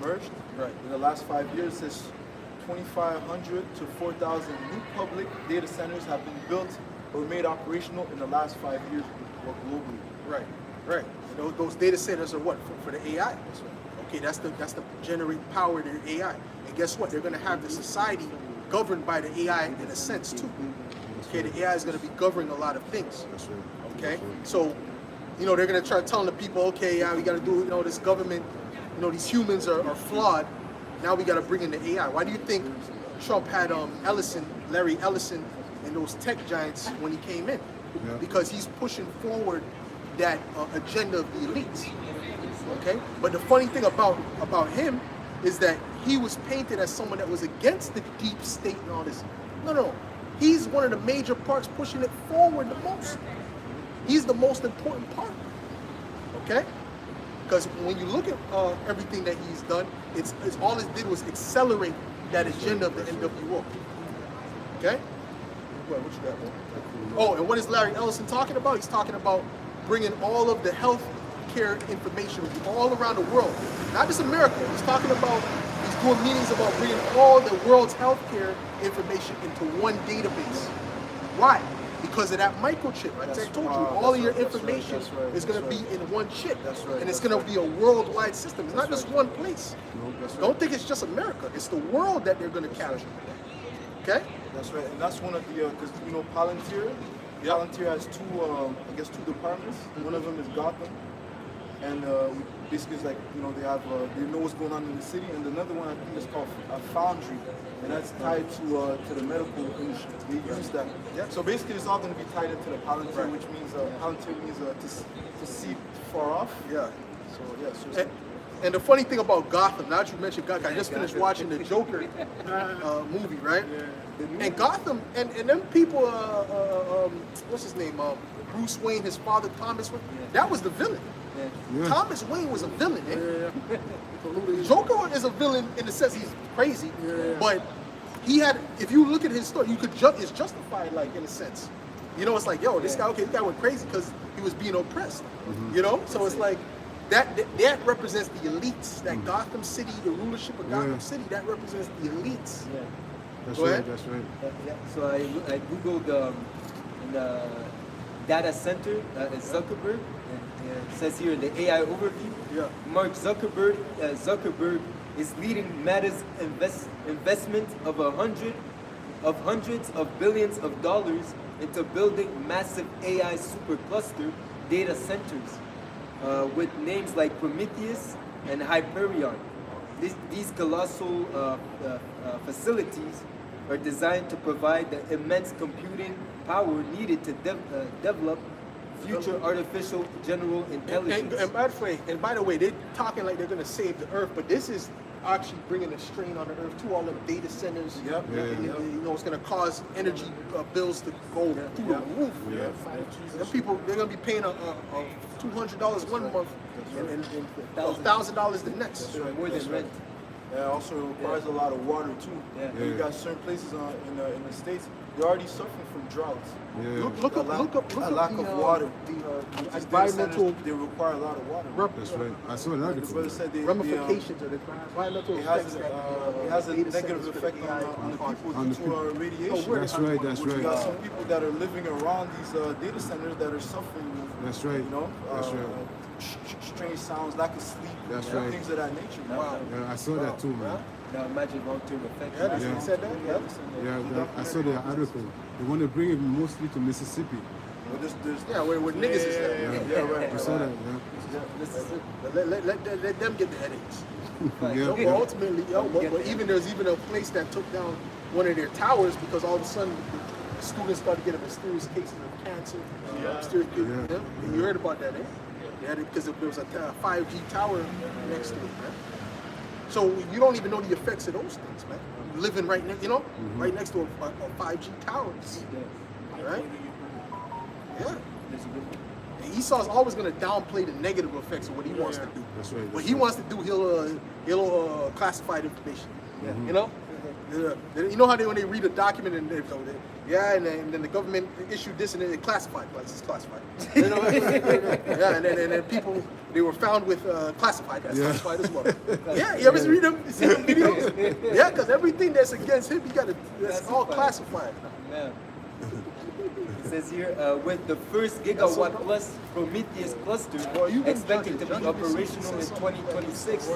emerged. Right. In the last 5 years, it says 2,500 to 4,000 new public data centers have been built or made operational in the last 5 years globally. Right. Right. And those data centers are what? For the AI. Okay, that's the generate power to the AI. And guess what? They're going to have the society governed by the AI in a sense too. Okay, the AI is going to be governing a lot of things. That's right. Okay, so they're going to try telling the people, okay, yeah, we got to do this government. These humans are flawed. Now we got to bring in the AI. Why do you think Trump had Larry Ellison, and those tech giants when he came in? Yeah. Because he's pushing forward that agenda of the elites. Okay, but the funny thing about him is that he was painted as someone that was against the deep state and all this. No. He's one of the major parts pushing it forward the most. He's the most important part. Okay? Because when you look at everything that he's done, it's all it did was accelerate that agenda of the NWO. Okay? What you got, man? Oh, and what is Larry Ellison talking about? He's talking about bringing all of the health care information all around the world. Not just America. He's talking about, he's doing meetings about bringing all the world's healthcare information into one database. Why? Because of that microchip. Like I told you, all of your information is going to be in one chip. And it's going to be a worldwide system. It's not just one place. Don't think it's just America. It's the world that they're going to capture. Okay? That's right. And that's one of the, because Palantir, Palantir has two departments. One of them is Gotham. And basically it's like, they know what's going on in the city. And another one I think is called a Foundry. And that's tied to the medical industry. They use that. Yeah. So basically it's all going to be tied into the Palantir, which means Palantir means to see far off. Yeah. So yeah. And the funny thing about Gotham, now that you mentioned Gotham, I just finished watching the Joker movie, right? Yeah. And Gotham, and them people, what's his name? Bruce Wayne, his father Thomas Wayne, that was the villain. Yeah. Thomas Wayne was a villain, eh? Yeah. Joker is a villain in the sense he's crazy, Yeah. but he had. If you look at his story, you could it's justified, like in a sense. You know, it's like, yo, this guy, okay, this guy went crazy because he was being oppressed. You know, so it's like that represents the elites. That Gotham City, the rulership of Gotham City, that represents the elites. Yeah. That's Go right. ahead. That's right. Yeah. So I googled in the data center at Zuckerberg. And it says here in the AI overview, Yeah. Mark Zuckerberg is leading Meta's investment of hundreds of billions of dollars into building massive AI supercluster data centers with names like Prometheus and Hyperion. These colossal facilities are designed to provide the immense computing power needed to develop future artificial general intelligence. And by the way, they're talking like they're gonna save the earth, but this is actually bringing a strain on the earth to all the data centers. Yep. And, you know, it's gonna cause energy bills to go through the roof. Yeah. Them people, they're gonna be paying a $200 one month and $1,000 the next. More than rent. It also requires a lot of water too. Yeah. And you got certain places in the states, they're already suffering from droughts. Yeah. Look A up lack the, of water. the These data environmental centers, they require a lot of water. That's right. I saw an The article. brother said ramifications of the environmental it has effects a, that it has a data negative centers effect for AI on the people On the due to radiation. where- That's right. That's You got right. some people that are living around these data centers that are suffering with, That's right. you know, That's right. strange sounds, lack of sleep, That's you know, right. things of that nature. Wow. Yeah, I saw that too, man. Now imagine long-term effects. Yeah, Yeah. he said that. Yeah. Yeah, I saw the article. They want to bring it mostly to Mississippi. But there's Yeah, where niggas is at. yeah, right. I saw that. Yeah. Let them get the headaches. Yeah. But ultimately, but there's even a place that took down one of their towers because all of a sudden the students started getting mysterious cases of cancer. Mysterious cases, Yeah. You heard about that, eh? Yeah, because there was a 5G tower next to it, man. So you don't even know the effects of those things, man. Living right next, right next to a 5G tower, right? Yeah. And Esau's always gonna downplay the negative effects of what he wants to do. That's right. What he wants to do, he'll classify the information. You know, you know how when they read a document and and then the government issued this and then it classified, like it's classified. You know? Yeah, and then people they were found with classified, that's classified as well. Yeah, you ever read them? See them videos? Yeah, because everything that's against him, that's all classified. Man. It says here, with the first gigawatt plus Prometheus cluster you can expected to judge be it. operational in 2026,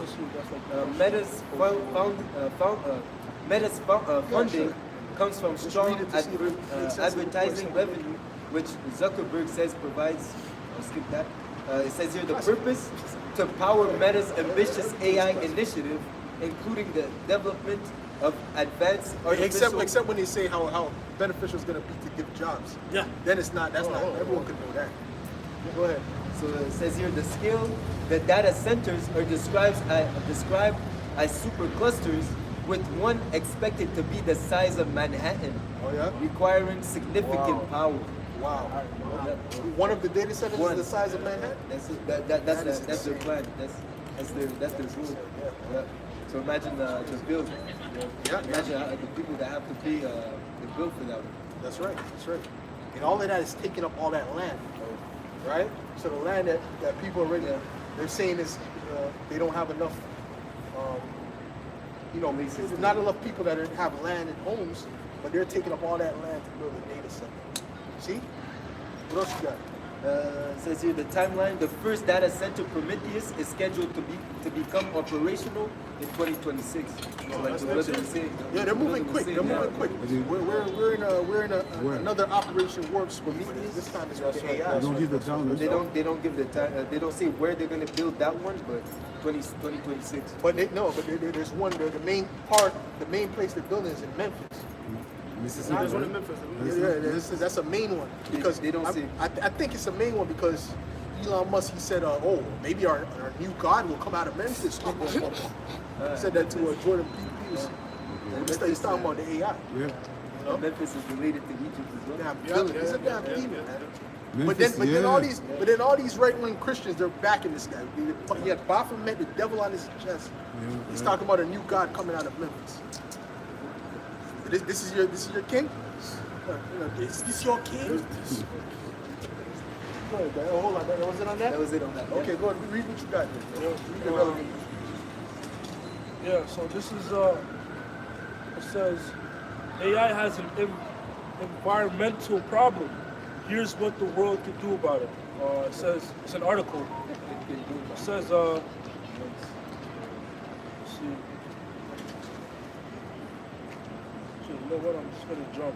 Meta's funding comes from strong read it to see if it makes sense of the advertising question. revenue, which Zuckerberg says provides. I'll skip that. It says here the purpose to power Meta's ambitious AI initiative, including the development of advanced artificial. Except when they say how beneficial it's going to be to give jobs. Yeah. Then it's not. That's not. Everyone can know that. Go ahead. So it says here the scale, the data centers are described as superclusters, with one expected to be the size of Manhattan, Oh yeah. requiring significant power. Wow. Yeah. One of the data centers One. is the size of Manhattan. That's it. That's their plan. That's their rule. Yeah. So imagine the bill. Yeah. Imagine the people that have to pay the bill for that one. That's right. That's right. And all of that is taking up all that land, right? So the land that people already they're saying is they don't have enough. There's not enough people that have land and homes, but they're taking up all that land to build a data center. See? What else you got? It says here the timeline. The first data center, Prometheus, is scheduled to become operational in 2026. So like the brother was saying. Yeah, they're moving quick. They're moving quick. We're in Where? another Operation Works Prometheus. This time it's with They AI. don't give the downloads. They don't give the time. They don't say where they're gonna build that one, but 2026. But there's one. The main place they're building is in Memphis. Mississippi. There's one in right? Memphis. That's a main one because They don't say. I think it's a main one because Elon Musk he said, maybe our new God will come out of Memphis. He said that to Jordan Peterson. He's talking about the AI. Yeah. know? Memphis is related to Egypt as well. Damn Yeah, villain. yeah, He's a yeah, damn yeah, demon, yeah. man. Memphis, But then yeah. all these right-wing Christians, they're backing this guy. He had Baphomet, the devil on his chest. Yeah, He's yeah. talking about a new God coming out of Memphis. This is your king? Is this your king? Go ahead, guy. Oh, hold on. Was it on that? That was it on that. Okay, go ahead. Read what you got there. Read the relevant. Yeah, so this is it says AI has an environmental problem. Here's what the world could do about it. It says it's an article. It says let's see. So you know what? I'm just gonna jump.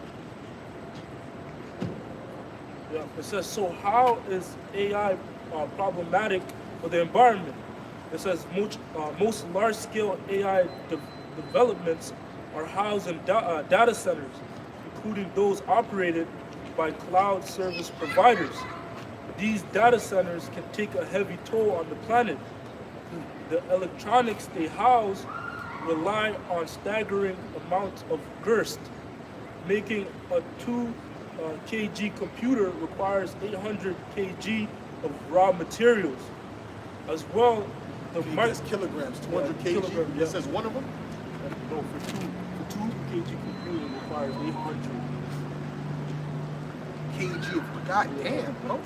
Yeah, it says, so how is AI problematic for the environment? It says most large-scale AI developments are housed in data centers, including those operated by cloud service providers. These data centers can take a heavy toll on the planet. The electronics they house rely on staggering amounts of girst. Making a 2 kg computer requires 800 kg of raw materials. As well, the That's kilograms, 200 kg. kilograms, yeah. It says one of them? No, for 2 kg computer requires 800. Kg of, god damn, bro.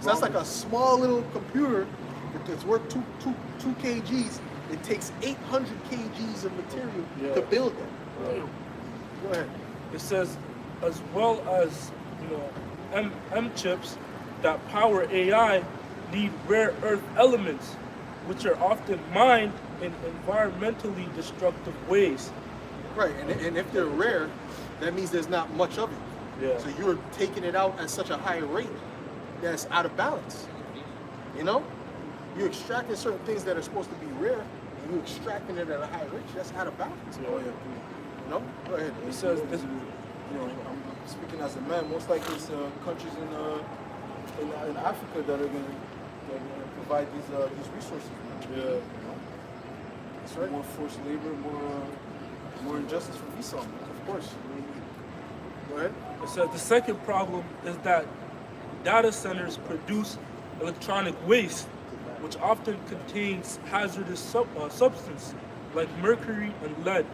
So that's like a small little computer that's worth 2 kgs. It takes 800 kgs of material to build that. Right. Go ahead. It says, as well as M chips that power AI need rare earth elements, which are often mined in environmentally destructive ways. Right, and if they're rare, that means there's not much of it. Yeah. So you're taking it out at such a high rate that's out of balance. You know? You're extracting certain things that are supposed to be rare, and you're extracting it at a high rate. That's out of balance. Yeah. You know? Go ahead. It says this. You know, I'm speaking as a man. Most likely, it's countries in Africa that are gonna provide these resources. Yeah. That's right. More forced labor, more injustice for Esau. Of course. Go ahead. It says the second problem is that data centers produce electronic waste, which often contains hazardous substance like mercury and lead.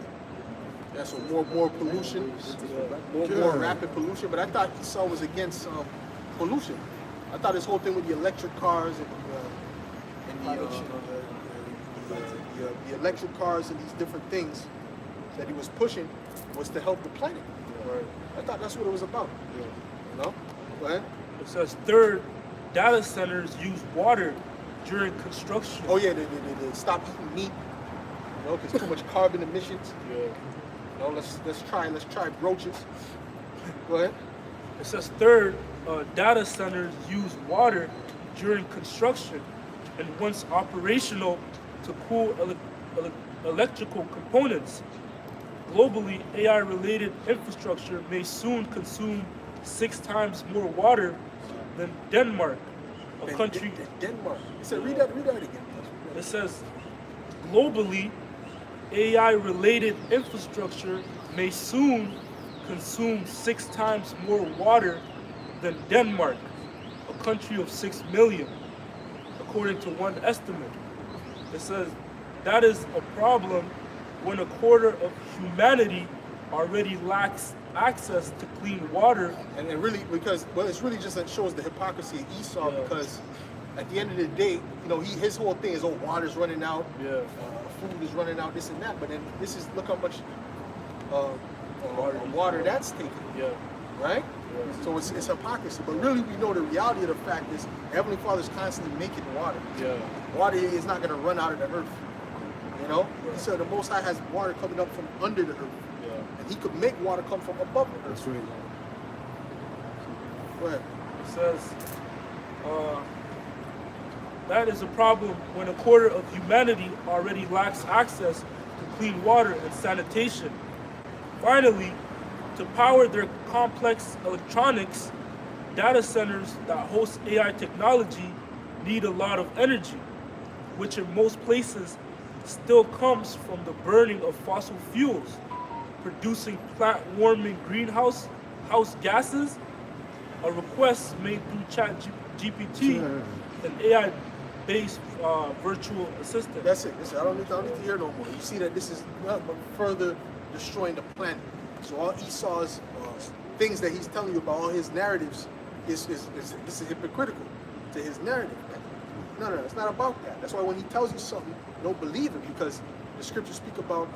Yeah, so more pollution, more rapid pollution. But I thought Esau was against pollution. I thought his whole thing with the electric cars and the electric cars and these different things that he was pushing was to help the planet. Right. I thought that's what it was about. You know? Go ahead. It says third, data centers use water during construction. Oh yeah, they stop eating meat. You know, because too much carbon emissions. Yeah. You know, let's try brooches. Go ahead. It says third, data centers use water during construction and once operational to cool electrical components. Globally, AI-related infrastructure may soon consume 6 times more water than Denmark, a country. Denmark. It said, read that again. It says, globally, AI-related infrastructure may soon consume 6 times more water than Denmark, a country of 6 million, according to one estimate. It says that is a problem when a quarter of humanity already lacks access to clean water. And really, because, well, it's really just that shows the hypocrisy of Esau, Yeah. because at the end of the day, you know, his whole thing is, oh, water's running out, Yeah. food is running out, this and that. But then this is, look how much water that's taking, Yeah. right? Yeah. So it's hypocrisy. But really, we know the reality of the fact is Heavenly Father's constantly making water. Yeah. Water is not going to run out of the earth. You know? He said the Most High has water coming up from under the earth. Yeah. And he could make water come from above the earth. That's right. Go ahead. It says that is a problem when a quarter of humanity already lacks access to clean water and sanitation. Finally, to power their complex electronics, data centers that host AI technology need a lot of energy, which in most places still comes from the burning of fossil fuels, producing plant-warming greenhouse gases, a request made through GPT, an AI-based virtual assistant. That's it. Listen, I don't need to hear no more. You see that this is nothing but further destroying the planet. So all Esau's things that he's telling you about, all his narratives, this is hypocritical to his narrative. No, it's not about that. That's why when he tells you something, don't believe it, because the scriptures speak about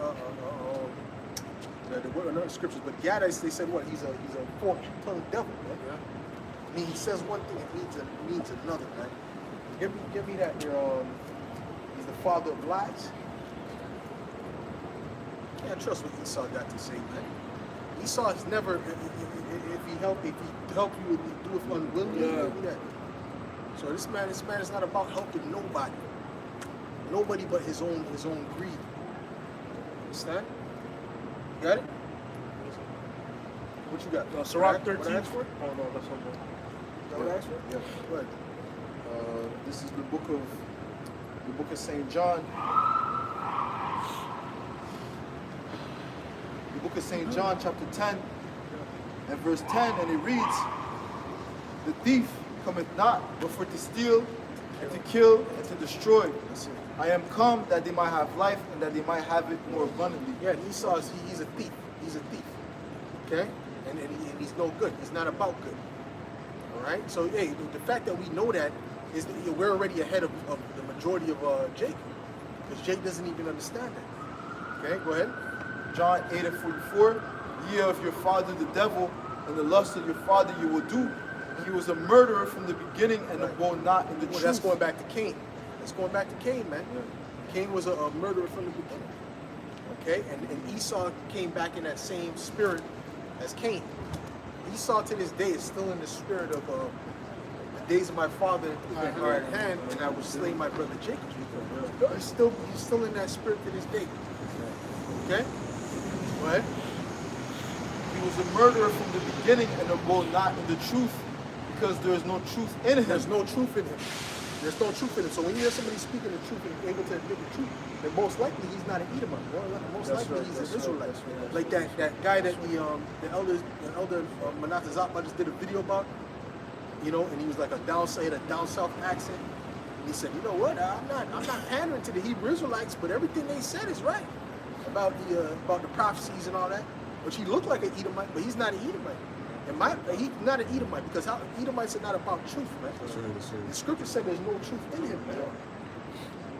not the scriptures, but Gad, they said what? He's a fork-tongued devil, right? Yeah. I mean, he says one thing, it means another, right? Give me that. He's the father of lies. Can't trust what Esau got to say, man. Esau has never, if he help you, would do it unwillingly. Yeah. Do that. So this man is not about helping nobody but his own greed. Understand? You got it? What you got? Sirach 13. What I asked for? Oh no, that's not good. Is that what I asked for? Yeah. Go ahead. This is the book of St. John. The book of St. John, chapter 10, and verse 10, and it reads, "The thief cometh not but for to steal, and to kill, and to destroy. I am come that they might have life, and that they might have it more abundantly." Yeah, and Esau he's a thief. He's a thief. Okay? And he's no good. He's not about good. All right? So, hey, the fact that we know that is that we're already ahead of the majority of Jake. Because Jake doesn't even understand that. Okay? Go ahead. John 8 and 44, "Ye of your father the devil, and the lust of your father you will do. He was a murderer from the beginning, and will not in the truth." That's going back to Cain. That's going back to Cain, man. Yeah. Cain was a murderer from the beginning. Okay? And Esau came back in that same spirit as Cain. Esau to this day is still in the spirit of the days of my father are at hand, and I will slay my brother Jacob. He's still in that spirit to this day. Okay? Go ahead. He was a murderer from the beginning, and will not in the truth, because there is no truth in him. There's no truth in him. There's no truth in him. So when you hear somebody speaking the truth and able to admit the truth, then most likely he's not an Edomite. Most likely he's an Israelite. Like that guy that the elder Manasseh Zappa just did a video about, you know, and he was like a down south accent. And he said, you know what? I'm not pandering to the Hebrew Israelites, but everything they said is right about the prophecies and all that. But he looked like an Edomite, but he's not an Edomite. He's not an Edomite, because Edomites are not about truth, man. That's right. The scripture said there's no truth in him, man.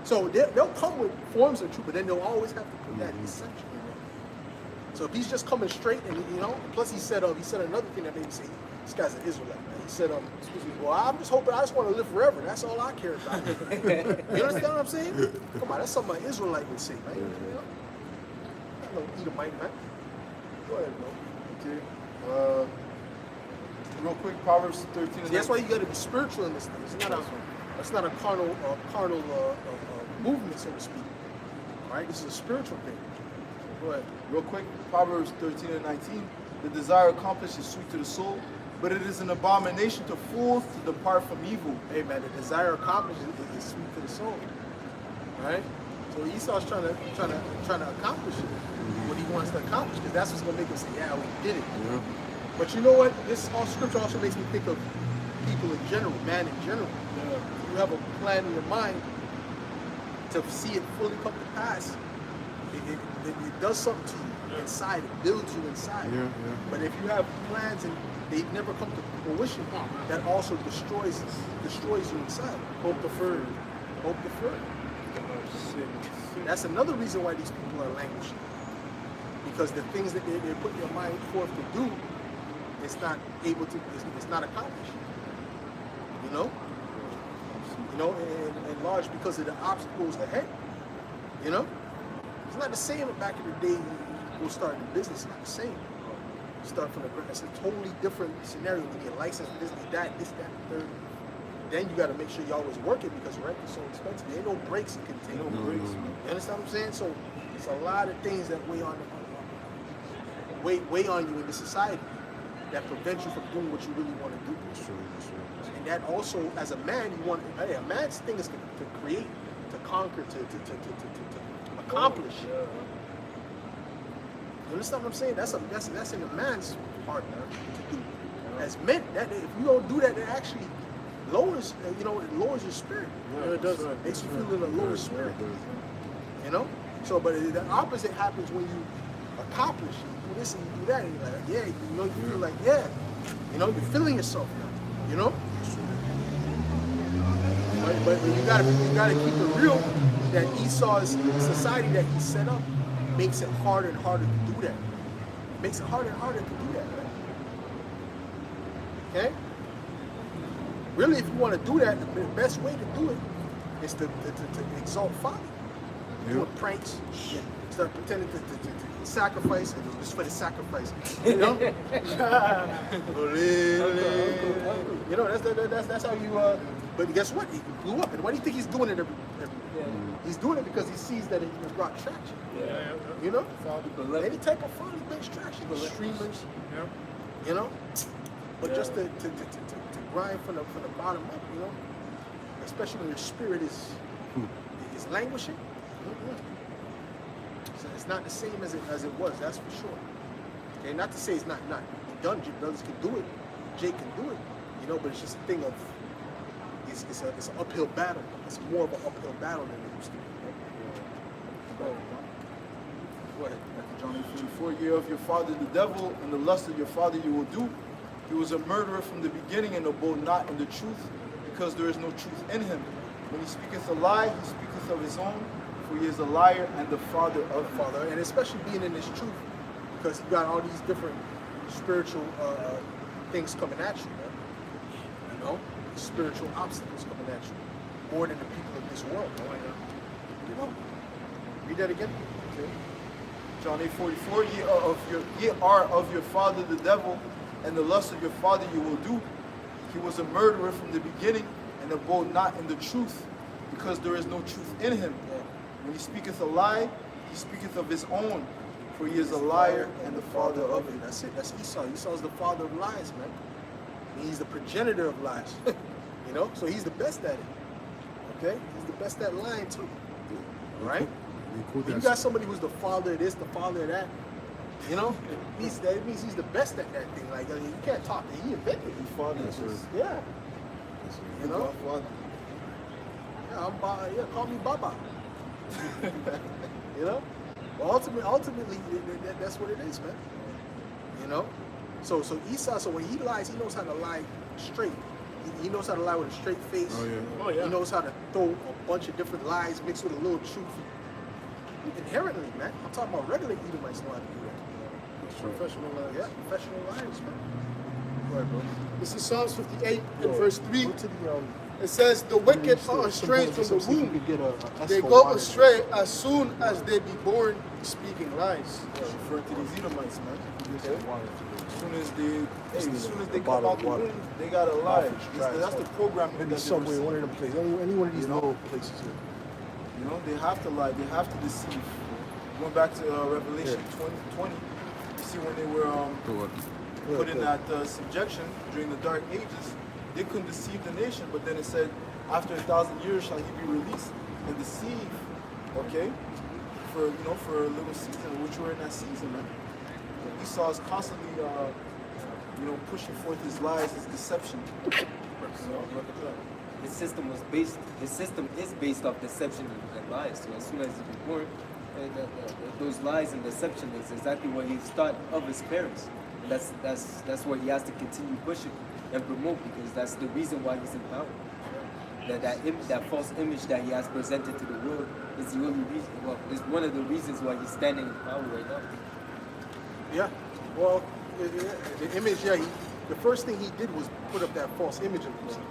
So they'll come with forms of truth, but then they'll always have to put that deception in there. So if he's just coming straight, and you know, plus he said another thing that made me say, this guy's an Israelite, man. He said, excuse me, well, I just want to live forever. That's all I care about. You understand what I'm saying? Come on, that's something an Israelite would say, man. You know? I don't know Edomite, man. Go ahead, bro. Okay. Real quick, Proverbs 13. See, that's why you got to be spiritual in this thing. It's not a carnal movement, so to speak. All right, this is a spiritual thing. Go ahead. Real quick, Proverbs 13 and 19. "The desire accomplished is sweet to the soul, but it is an abomination to fools to depart from evil." Hey, man, the desire accomplished is sweet to the soul. All right. So Esau's trying to accomplish it, what he wants to accomplish, because that's what's gonna make him say, "Yeah, we did it." Yeah. But you know what? This scripture also makes me think of people in general, man in general. You have a plan in your mind to see it fully come to pass. It does something to you inside. It builds you inside. Yeah. But if you have plans and they never come to fruition, that also destroys you inside. Hope deferred. That's another reason why these people are languishing. Because the things that they're putting their mind forth to do, it's not accomplished. You know, and large because of the obstacles ahead. You know, it's not the same back in the day when you go start the business. It's not the same. You start from the ground. It's a totally different scenario. You get licensed, this, that, third. Then you got to make sure you're always working, because rent is so expensive. There ain't no breaks in container. You understand what I'm saying? So it's a lot of things that weigh on you in the society that prevent you from doing what you really want to do. That's true. And that also, as a man, a man's thing is to create, to conquer, to accomplish. You understand what I'm saying? That's in a man's part, man, to do. As men, that if you don't do that, it actually lowers, it lowers your spirit. Yeah, It does. that's right. Makes you feel in a lower spirit. Yeah. You know? So, but the opposite happens when you accomplish, you do this and you do that, and you're like, yeah, you feel like, yeah, you're feeling yourself now, But you gotta keep it real that Esau's society that he set up makes it harder and harder to do that. Makes it harder and harder to do that, right? Okay? Really, if you want to do that, the best way to do it is to exalt folly. Doing pranks, start pretending to sacrifice, and it's for the sacrifice. That's how you. But guess what? He blew up, and why do you think he's doing it? He's doing it because he sees that it has brought traction. Any type of folly brings traction. The streamers, But just to grind from the bottom up, especially when your spirit is languishing. So it's not the same as it was, that's for sure. Okay, not to say it's not done. Brothers can do it, Jake can do it, but it's just a thing of it's an uphill battle. It's more of an uphill battle than it used to be. Go ahead. John 44, ye of your father the devil, and the lust of your father you will do. He was a murderer from the beginning, and abode not in the truth, because there is no truth in him. When he speaketh a lie, he speaketh of his own, for he is a liar and the father of Father, and especially being in this truth, because you got all these different spiritual things coming at you, man. Spiritual obstacles coming at you, more than the people of this world. Read that again. Okay. John 8:44, ye are of your father the devil, and the lust of your father you will do. He was a murderer from the beginning, and abode not in the truth, because there is no truth in him. When he speaketh a lie, he speaketh of his own, for he is a liar and the father of it. That's it. That's Esau. Esau's the father of lies, man. He's the progenitor of lies. So he's the best at it. Okay? He's the best at lying too. Right? When you got somebody who's the father of this, the father of that, it means he's the best at that thing. Like, you can't talk to him. He invented it. Father. Yeah. Yeah, call me Baba. But ultimately, that's what it is, man. So Esau, so when he lies, he knows how to lie straight. He knows how to lie with a straight face. Oh yeah. He knows how to throw a bunch of different lies mixed with a little truth. Inherently, man. I'm talking about regular Edomites know how to do that. Professional liars. Yeah, professional liars, man. Go ahead, bro. This is Psalms 58 and verse 3. It says, the wicked are estranged from the womb. They go astray as soon as they be born speaking lies. Referring to these Edomites, man. Okay. As soon as they come out the womb, they gotta lie. That's the program. Maybe Subway, one of them places. Any one of these little places here. They have to lie. They have to deceive. Going back to Revelation 20, you see when they were put in that subjection during the Dark Ages, they couldn't deceive the nation. But then it said, after 1,000 years shall he be released and deceive. Okay, for a little season, which we're in that season, man. Esau is constantly, pushing forth his lies, his deception. His system is based off deception and lies. So as soon as he was born, those lies and deception is exactly what he's taught of his parents. And that's what he has to continue pushing and promote, because that's the reason why he's in power. That false image that he has presented to the world is the only reason. Well, is one of the reasons why he's standing in power right now. Yeah. Well, the image. Yeah. The first thing he did was put up that false image of himself.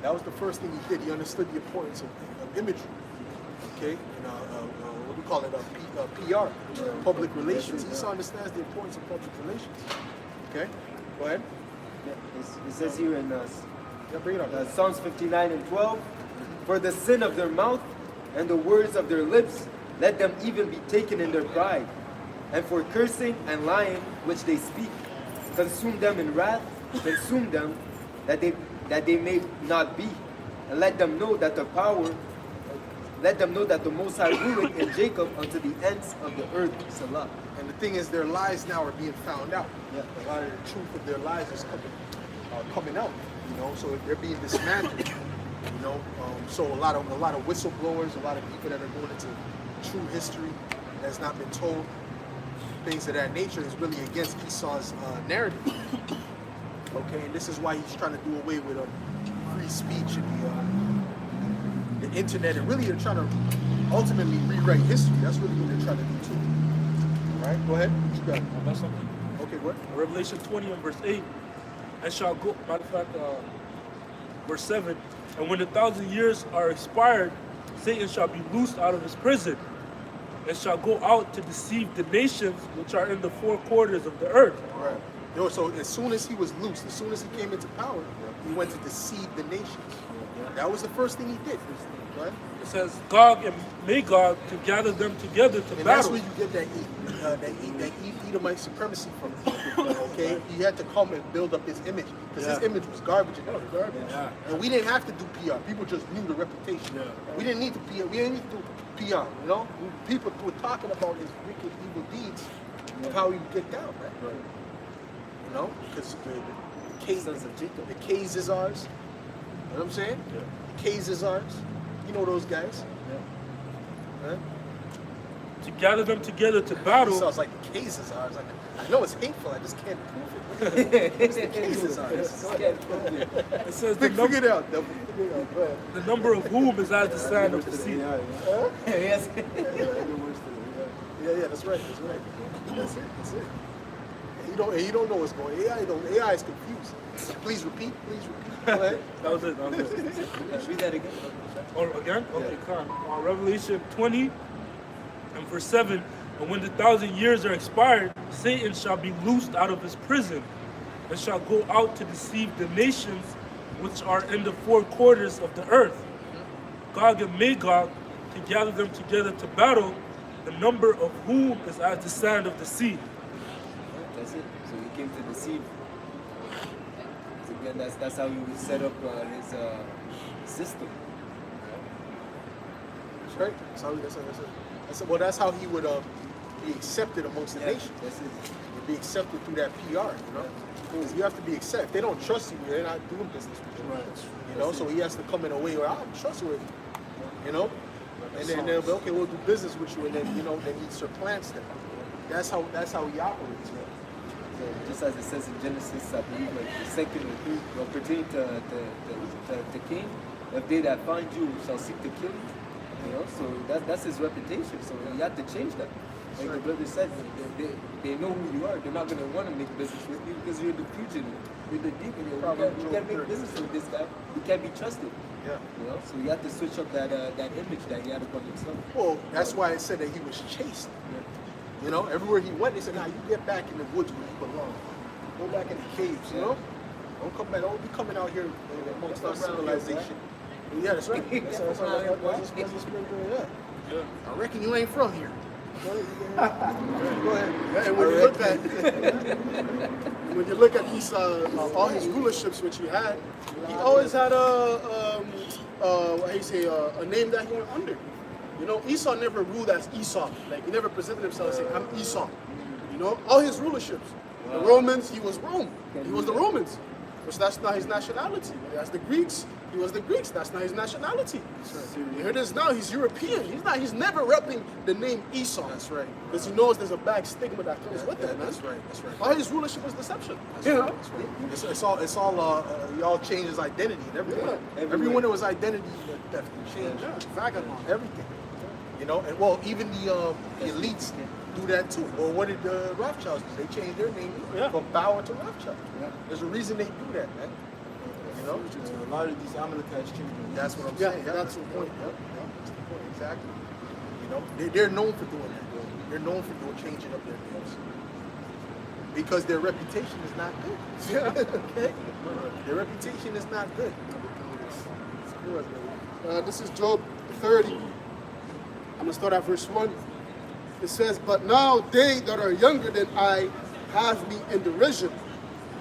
That was the first thing he did. He understood the importance of imagery. Okay, what do we call it? PR, public relations. Esau understands the importance of public relations. Okay, go ahead. Yeah, it says here in bring it up. Psalms 59 and 12, for the sin of their mouth and the words of their lips, let them even be taken in their pride. And for cursing and lying which they speak, consume them in wrath, consume them that they may not be, and let them know that the power let them know that the Most High ruleth in Jacob unto the ends of the earth. Salah. And the thing is, their lies now are being found out. Yeah. A lot of the truth of their lies is coming out. You know, so they're being dismantled. You know, so a lot of whistleblowers, a lot of people that are going into true history that's not been told, things of that nature, is really against Esau's narrative. Okay, and this is why he's trying to do away with free speech and the internet, and really they're trying to ultimately rewrite history. That's really what they're trying to do too. All right, go ahead. What you got? I got something. Okay, what? Revelation 20 and verse 8. And shall go, matter of fact, verse 7. And when the 1,000 years are expired, Satan shall be loosed out of his prison, and shall go out to deceive the nations which are in the four quarters of the earth. Right. Yo, so as soon as he was loose, as soon as he came into power, he went to deceive the nations. That was the first thing he did. Right? It says Gog and Magog to gather them together to And battle. that's where you get that Edomite supremacy from. Okay, he had to come and build up his image because his image was garbage enough. Yeah. And we didn't have to do PR. People just knew the reputation. Yeah. We didn't need to PR. We didn't need to do PR. You know, people were talking about his wicked, evil deeds of how he would get down, right? You know, because the K's is ours. You know what I'm saying? Yeah. The K's is ours. You know those guys. Right? To gather them together to battle. Sounds like the K's is ours. Like, I know it's hateful. I just can't prove it. It's the K's is ours. It says the, Figure it out. Devil. Figure it out. Go ahead. the number of whom is as the sand of the sea. Yes. Yeah, that's right. That's right. That's it. And you don't know what's going on. AI is confused. Please repeat. Go ahead. That was it. Read that again. Or again? Okay, come on. Revelation 20 and verse 7. And when the 1,000 years are expired, Satan shall be loosed out of his prison, and shall go out to deceive the nations which are in the four quarters of the earth. Gog and Magog to gather them together to battle, the number of whom is as the sand of the sea. That's it. So he came to deceive. So again, that's how he would set up his system. That's right. That's how he would be accepted amongst the nations. That's it. He'd be accepted through that PR, you know? Because you have to be accepted. If they don't trust you, they're not doing business with you. Right. You know, so he has to come in a way where I'm trustworthy. You know? And then they'll be, okay, we'll do business with you, and then, you know, then he supplants them. That's how he operates. So just as it says in Genesis, I believe, like the second or third, will pertain to the king. If they that find you shall seek to kill you. You know, so that's his reputation. So you have to change that. Like the brother said, they know who you are. They're not going to want to make business with you because you're the fugitive. You're the demon. You can't make business with this guy. You can't be trusted. Yeah. You know, so you have to switch up that image that he had upon himself. Well, that's why it said that he was chased. You know, everywhere he went, they said, "Nah, you get back in the woods where you belong. Go back in the caves." You know, don't come back. Don't be coming out here amongst our civilization. Yeah, that's right. That's the spirit doing that. Yeah. I reckon you ain't from here. Go ahead. And when you look at Esau, all his rulerships which he had, he always had a name that he went under. You know, Esau never ruled as Esau. Like, he never presented himself as saying, I'm Esau. You know, all his rulerships. The Romans, he was Rome. He was the Romans. Which that's not his nationality. As the Greeks, he was the Greeks. That's not his nationality. Here it is now. He's European. He's never repping the name Esau. That's right. Because he knows there's a bad stigma that comes with it, man. That's right. All his rulership was deception. That's right. It's all y'all changed his identity and everything. Yeah. Everyone that was identity theft changed. Yeah, vagabond. Everything. You know, and well, even the elites do that too. Or what did the Rothschilds do? They changed their name from Bauer to Rothschild. Yeah. There's a reason they do that, man. You know, A lot of these Amalekites changed. that's what I'm Yeah, saying. that's the point. That's the point. Exactly. You know, they're known for doing that. They're known for changing up their names because their reputation is not good. Okay, their reputation is not good. This is Job 30. I'm going to start at verse 1. It says, But now they that are younger than I have me in derision,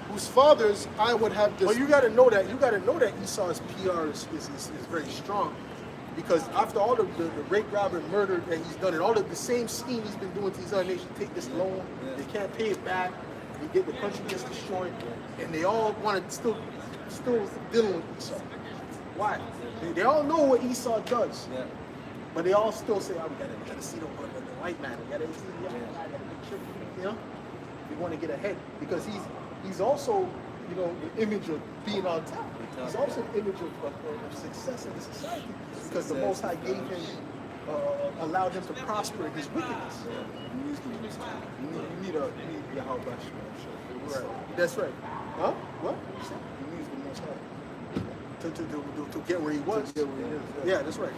whose fathers I would have Well, you got to know that. You got to know that Esau's PR is very strong, Because after all the rape, robbery, murder that he's done, and all of the same scheme he's been doing to these other nations, take this loan, they can't pay it back, the country gets destroyed, and they all want to still dealing with Esau. Why? They all know what Esau does, but they all still say, "Oh, we gotta see the white man. We gotta see the white man. You know, we want to get ahead because he's also, you know, the image of being on top. He's also an image of success in the society because the Most High gave him, allowed him to prosper in his wickedness. You need Yahweh. Right. That's right. Huh? What? He needs the Most High. To get where he was. Yeah, that's right.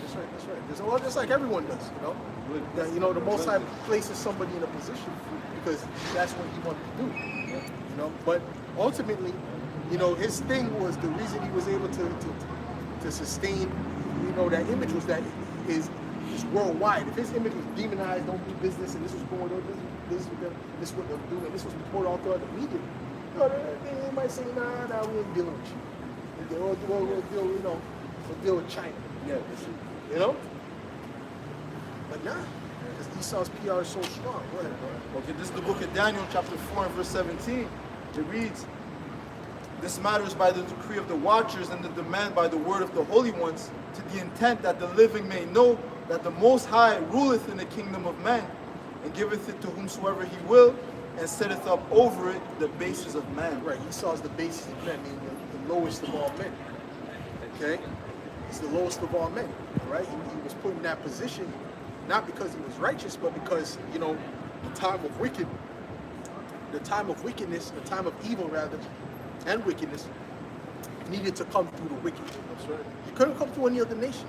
Well, just like everyone does, you know. That, you know, the Most High places somebody in a position because that's what he wanted to do. You know, but ultimately, you know, his thing was the reason he was able to sustain, you know, that image was that is worldwide. If his image was demonized, don't do business, and this was going on, this is what they're doing, this was reported all throughout the media. You know, they might say, nah, we ain't dealing with you. We'll deal with China. Yeah, you know? But nah, because Esau's PR is so strong. Go ahead, bro. Okay, this is the book of Daniel, chapter 4 and verse 17. It reads, "This matters by the decree of the watchers and the demand by the word of the holy ones, to the intent that the living may know that the Most High ruleth in the kingdom of man, and giveth it to whomsoever he will, and setteth up over it the basis of man." Right, Esau's the basis of men, meaning the lowest of all men. Okay? He's the lowest of all men, right? He was put in that position, not because he was righteous, but because, you know, the time of wickedness, the time of evil rather, and wickedness, needed to come through the wicked. That's right. It couldn't come through any other nation.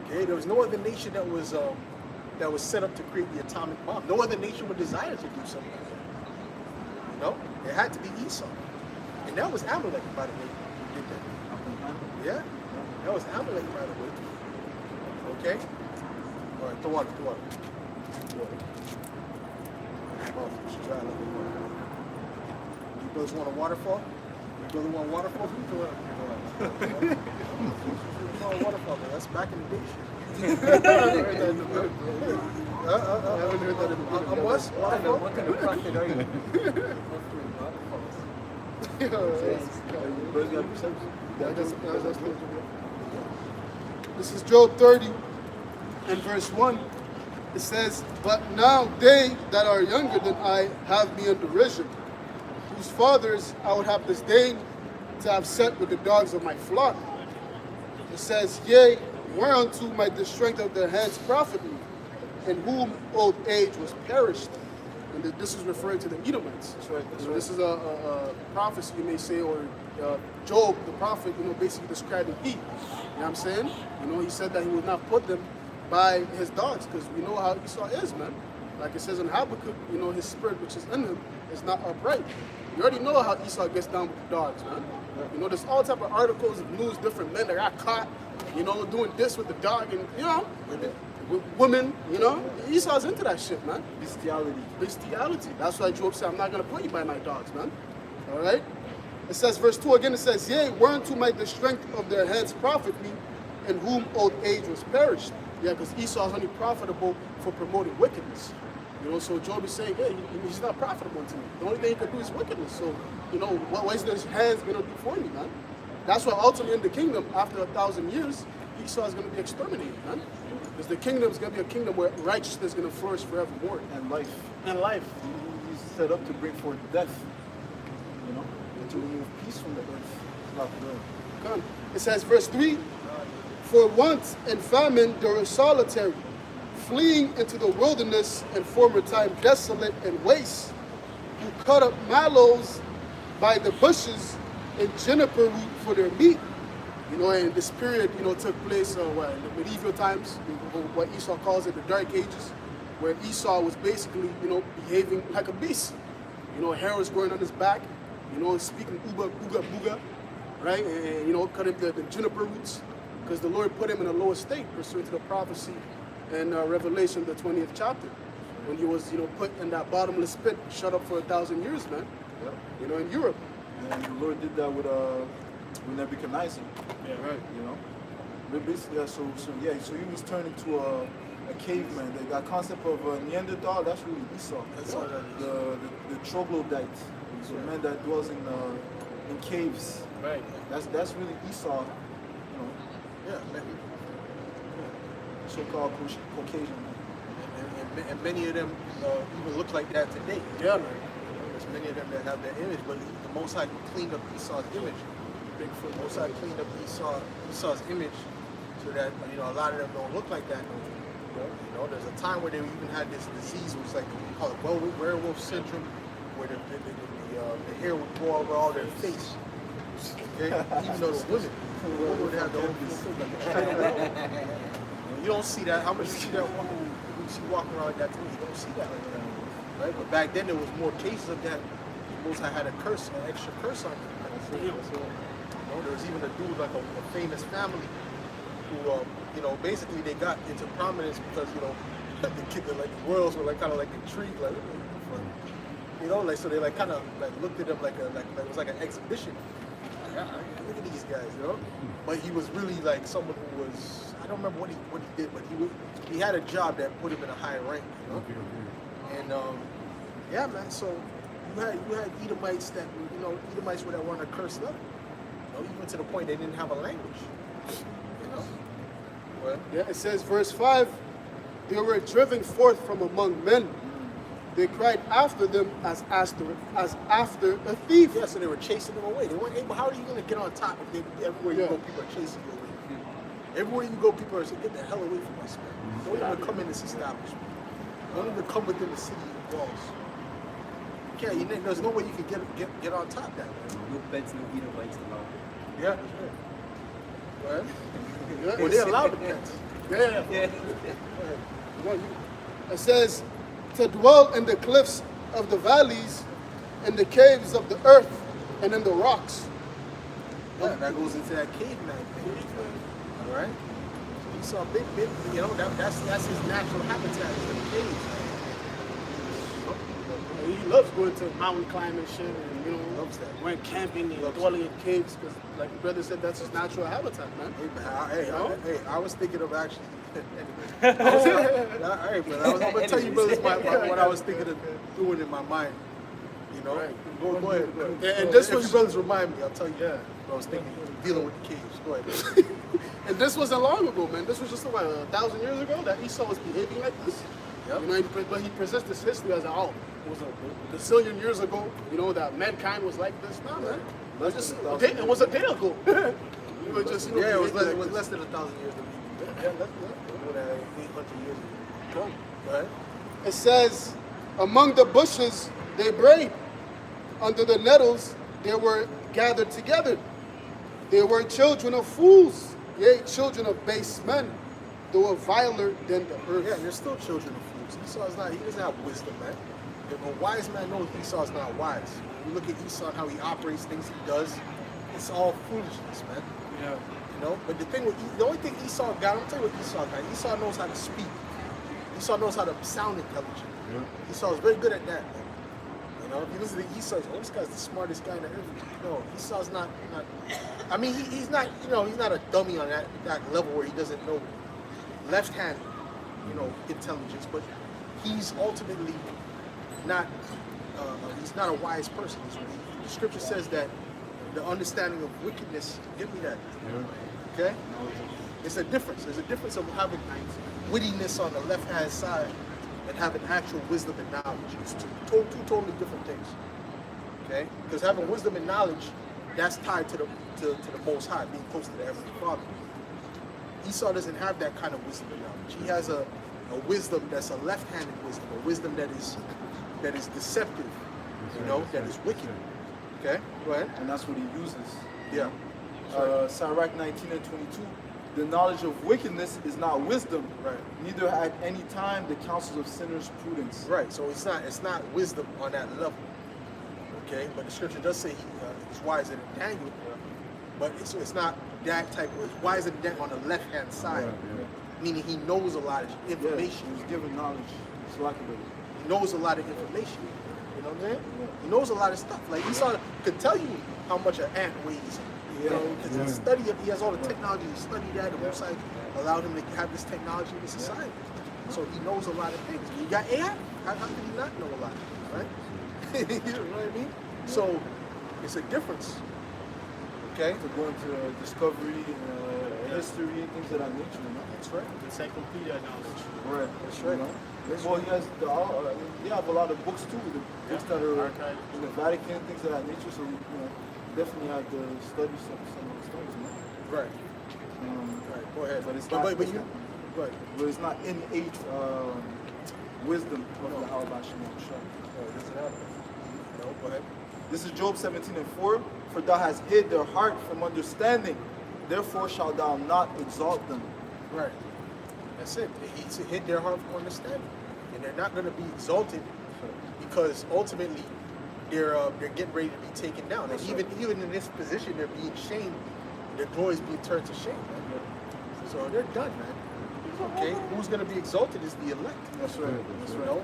Okay? There was no other nation that was set up to create the atomic bomb. No other nation would desire to do something like that. You know? It had to be Esau. And that was Amalek, by the way, who did that. Yeah? That was Amalek, by the way. Okay? All right, the water. Oh, it's dry like a water. You brothers want a waterfall? You brother want a waterfall? You want a waterfall, man. That's back in the day shit. I haven't heard that in the book. What kind of prophet are you? This is Job 30 and verse 1. It says, "But now they that are younger than I have me in derision, whose fathers I would have disdained to have set with the dogs of my flock." It says, "Yea, whereunto might the strength of their hands profit me, in whom old age was perished." And this is referring to the Edomites. That's right. So this is a prophecy, you may say, or Job, the prophet, you know, basically describing heat. You know what I'm saying? You know, he said that he would not put them by his dogs, because we know how Esau is, man. Like it says in Habakkuk, you know, his spirit which is in him is not upright. You already know how Esau gets down with the dogs, man. You know, there's all type of articles of news, different men that got caught, you know, doing this with the dog, and you know, with women, you know, Esau's into that shit, man. Bestiality. That's why Job said, "I'm not gonna put you by my dogs, man." All right. It says, verse 2 again. It says, "Yea, whereunto might the strength of their heads profit me, in whom old age was perished." Yeah, because Esau is only profitable for promoting wickedness. You know, so Job is saying, "Hey, he's not profitable to me. The only thing he can do is wickedness. So, you know, what is his hands gonna do for me, man?" That's why ultimately in the kingdom, after 1,000 years, Esau is gonna be exterminated, man. Because the kingdom is going to be a kingdom where righteousness is going to flourish forevermore. And life. And life. He's set up to bring forth death, you know, and to remove peace from the earth. It's not good. Come. It says, verse 3, "For want and famine they were solitary, fleeing into the wilderness in former time desolate and waste, who cut up mallows by the bushes and juniper root for their meat." You know, and this period, you know, took place in the medieval times, what Esau calls it, the Dark Ages, where Esau was basically, you know, behaving like a beast. You know, hair was growing on his back, you know, speaking ooga, ooga, booga, right? And, you know, cutting the juniper roots, because the Lord put him in a lower state pursuant to the prophecy in Revelation, the 20th chapter, when he was, you know, put in that bottomless pit, shut up for 1,000 years, man. Yeah. You know, in Europe. And the Lord did that with Nebuchadnezzar. Yeah. Right. You know, But basically, yeah, so he was turned into a caveman. That concept of Neanderthal, that's really Esau. That's all that is. The troglodyte, so man that dwells in caves. Right. That's really Esau, you know, Yeah, man. so-called Caucasian. And many of them even look like that today. Yeah, man. There's many of them that have that image, but the Most High cleaned up Esau's image. Bigfoot, Most High cleaned up Esau's image so that a lot of them don't look like that no more. There's a time where they even had this disease, which was like we call it werewolf syndrome, where the hair would go over all their face. Okay, even though it's women would have the whole face. You don't see that. How much you see that woman when she walking around like that today? You don't see that like that, right? But back then there was more cases of that. Most I had an extra curse on it. There was even a dude like a famous family who, basically they got into prominence because the royals were kind of intrigued, so they kind of looked at him like it was like an exhibition. Look at these guys, But he was really someone who was, I don't remember what he did, but he had a job that put him in a high rank, And yeah, man. So you had Edomites that Edomites were that were on a cursed level, even to the point they didn't have a language, Well, Yeah, it says, verse 5, they were driven forth from among men. They cried after them as after a thief. yeah, so they were chasing them away. They weren't able. How are you going to get on top if everywhere you go, people are chasing you away? Everywhere you go, people are saying, "Get the hell away from us, man! Don't even come in this establishment. Don't even come within the city walls." There's no way you can get on top of that. No pets, no Edomites allowed. Yeah. Well, Yeah, well, they're allowed to pets. Yeah. It says, to dwell in the cliffs of the valleys, in the caves of the earth, and in the rocks. Yeah, that goes into that caveman thing. All right. He saw a big, that's his natural habitat, is the caves. He loves going to mountain climbing shit, and Loves that. went camping and dwelling in caves, because like your brother said, that's his natural habitat, man. Hey, I was thinking of actually. Hey, but I was going to tell you, brothers, what I was thinking of doing in my mind. Right. Go ahead. And this if was- you brothers remind me, I'll tell you. Yeah. I was thinking dealing with the caves. Go ahead. And this wasn't long ago, man. This was just about 1,000 years ago that Esau was behaving like this. Yep. But he presents this history as it was a gazillion years ago, that mankind was like this. Nah, man. It was a day ago. We were just, Yeah, it was behaving less, like less than 1,000 years ago. Yeah, let's More than 800 years ago. Go ahead. It says, among the bushes they brayed, under the nettles they were gathered together. They were children of fools, yea, children of base men. They were viler than the earth. Yeah, they're still children of fools. He doesn't have wisdom, man. If a wise man knows Esau's not wise. When you look at Esau and how he operates, things he does, it's all foolishness, man. Yeah. But the only thing Esau got, I'm telling you what Esau got. Esau knows how to speak. Esau knows how to sound intelligent. Yeah. Esau is very good at that, man. If you listen to Esau, this guy's the smartest guy in the earth. No, Esau's not. I mean, he's not. He's not a dummy on that level where he doesn't know left hand, intelligence. But he's ultimately not. He's not a wise person. The scripture says that the understanding of wickedness. Give me that. Yeah. Okay? It's a difference. There's a difference of having wittiness on the left-hand side and having actual wisdom and knowledge. It's two totally different things. Okay? Because having wisdom and knowledge, that's tied to the Most High, being close to the Heavenly Father. Esau doesn't have that kind of wisdom and knowledge. He has a wisdom that's a left-handed wisdom, a wisdom that is deceptive, that is wicked. Okay? Go ahead. And that's what he uses. Yeah. Sirach 19 and 22. The knowledge of wickedness is not wisdom. Right. Neither at any time the counsels of sinners prudence. Right, so it's not wisdom on that level, okay? But the scripture does say he's wiser than Daniel, but it's not that type of. It's wiser than Daniel on the left hand side, meaning he knows a lot of information. He was given knowledge. He knows a lot of information. You know what I'm saying? He knows a lot of stuff. Like Esau could tell you how much an ant weighs. You know, because he has all the technology. He studied that. The Most High allowed him to have this technology in society. So he knows a lot of things. When you got AI, how can he not know a lot, right? You know what I mean? So it's a difference. Okay? To go into discovery, history, things of that nature, you know? That's right. Encyclopedia knowledge. Right. That's right. You know? Well, he has they have a lot of books too, the books that are in the Vatican, things of that nature. So definitely have to study some of those things, man. Right. Right. Go ahead. But it's but not. you. Right. But it's not innate wisdom of the Al-Bashir. No. Go ahead. This is Job 17:4. For thou hast hid their heart from understanding, therefore shalt thou not exalt them. Right. That's it. He hid their heart from understanding, and they're not going to be exalted because ultimately they're getting ready to be taken down. And even in this position, they're being shamed. Their glory is being turned to shame. Man. So they're done, man. Okay. Who's going to be exalted is the elect. That's right. That's You right. know,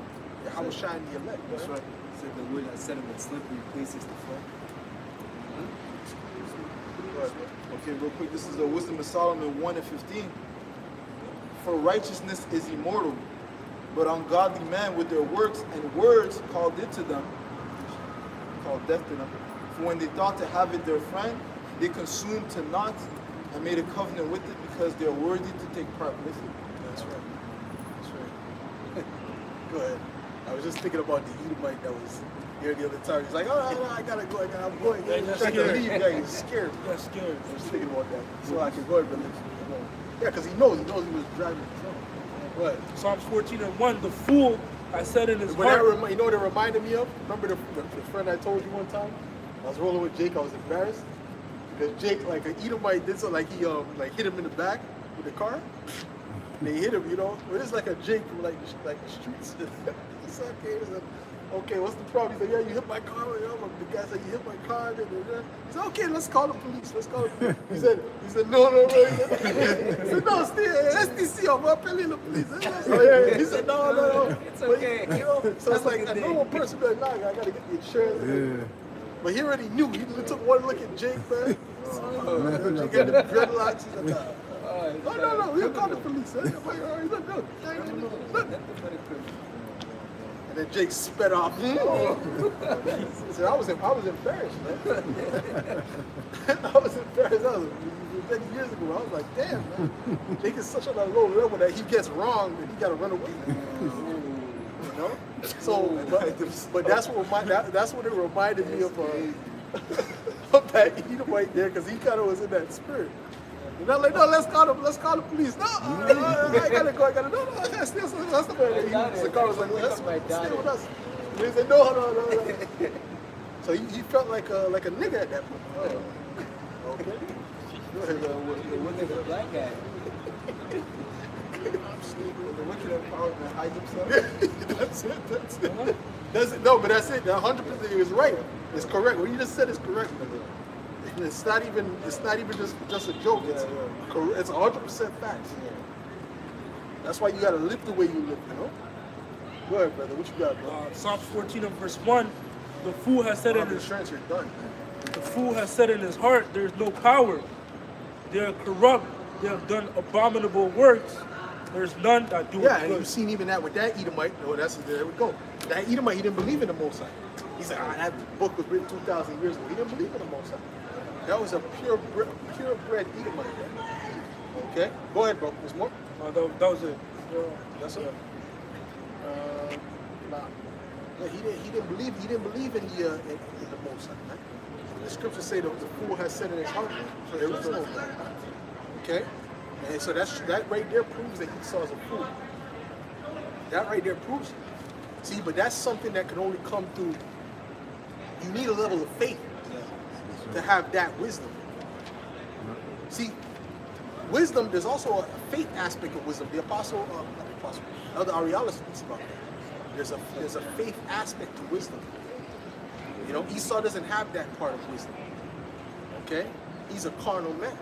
how will shine the elect. That's right. Said the word that set him in slippery places to fall. Okay, real quick, this is the Wisdom of Solomon 1:15. For righteousness is immortal, but ungodly men with their works and words called death to them. For when they thought to have it their friend, they consumed to naught and made a covenant with it because they are worthy to take part with it. That's right. That's right. Go ahead. I was just thinking about the Edomite that was here the other time. He's like, oh, I gotta go. I'm going. Yeah, He's that's trying to scared. leave. Yeah, he's scared. He got scared. I was thinking about that. So I can go ahead, brother. Yeah, because he knows he was driving. What? Psalms 14:1. The fool has said in his When that heart. you know what it reminded me of? Remember the friend I told you one time? I was rolling with Jake. I was embarrassed because Jake, like an Edomite, did so like he hit him in the back with the car. And they hit him, you know. But it's like a Jake from like the streets. He said, okay, what's the problem? He said, yeah, you hit my car. You know, the guy said, you hit my car. He said, okay, let's call the police. Let's call the police. He said, no. He said, no, STC, I'm appelling the police. He said, no. It's okay. But, you know, so it's like a normal person be like, nah, I gotta get the insurance. Yeah. But he already knew. He just took one look at Jake, man. Jake had the dreadlocks. He said, nah. No, we'll call the police. He's like, all right, look. And then Jake sped off. So I was embarrassed, man. I was embarrassed. That was many years ago. I was like, damn, man. Jake is such on a low level that he gets wrong and he got to run away. You know? So, but that's what it reminded me of that Edomite there, because he kind of was in that spirit. You know, like, no, let's call the police. No, I gotta go. No, I gotta stay. That's the way the car was like, let's stay with us. And he said, no. So he felt like a nigga at that point. Okay. Go ahead. What is a black guy? The wicked and power and hide himself. That's it. No, but that's it. 100% is right. It's correct. What you just said is correct. It's not even just a joke. It's 100% facts. That's why you gotta live the way you live. You know. Go ahead, brother. What you got, bro? Psalms 14:1. The fool has said in his Insurance, you're done. The fool has said in his heart, there is no power. They are corrupt. They have done abominable works. There's none that do Yeah, it and good. you've seen even that with that Edomite. Oh, there we go. That Edomite, he didn't believe in the Most High. He said, that book was written 2,000 years ago. He didn't believe in the Most High. That was a purebred Edomite. Okay, go ahead, bro. There's more. That was it. That's it. Nah. Yeah, he didn't believe in the Most High. Right? The scriptures say the fool has said in his heart, there is no God. Okay, and so that right there proves that Esau is a fool. That right there proves it. See, but that's something that can only come through. You need a level of faith to have that wisdom. See, wisdom. There's also a faith aspect of wisdom. The Elder Ariala speaks about that. There's a faith aspect to wisdom. You know, Esau doesn't have that part of wisdom. Okay, he's a carnal man.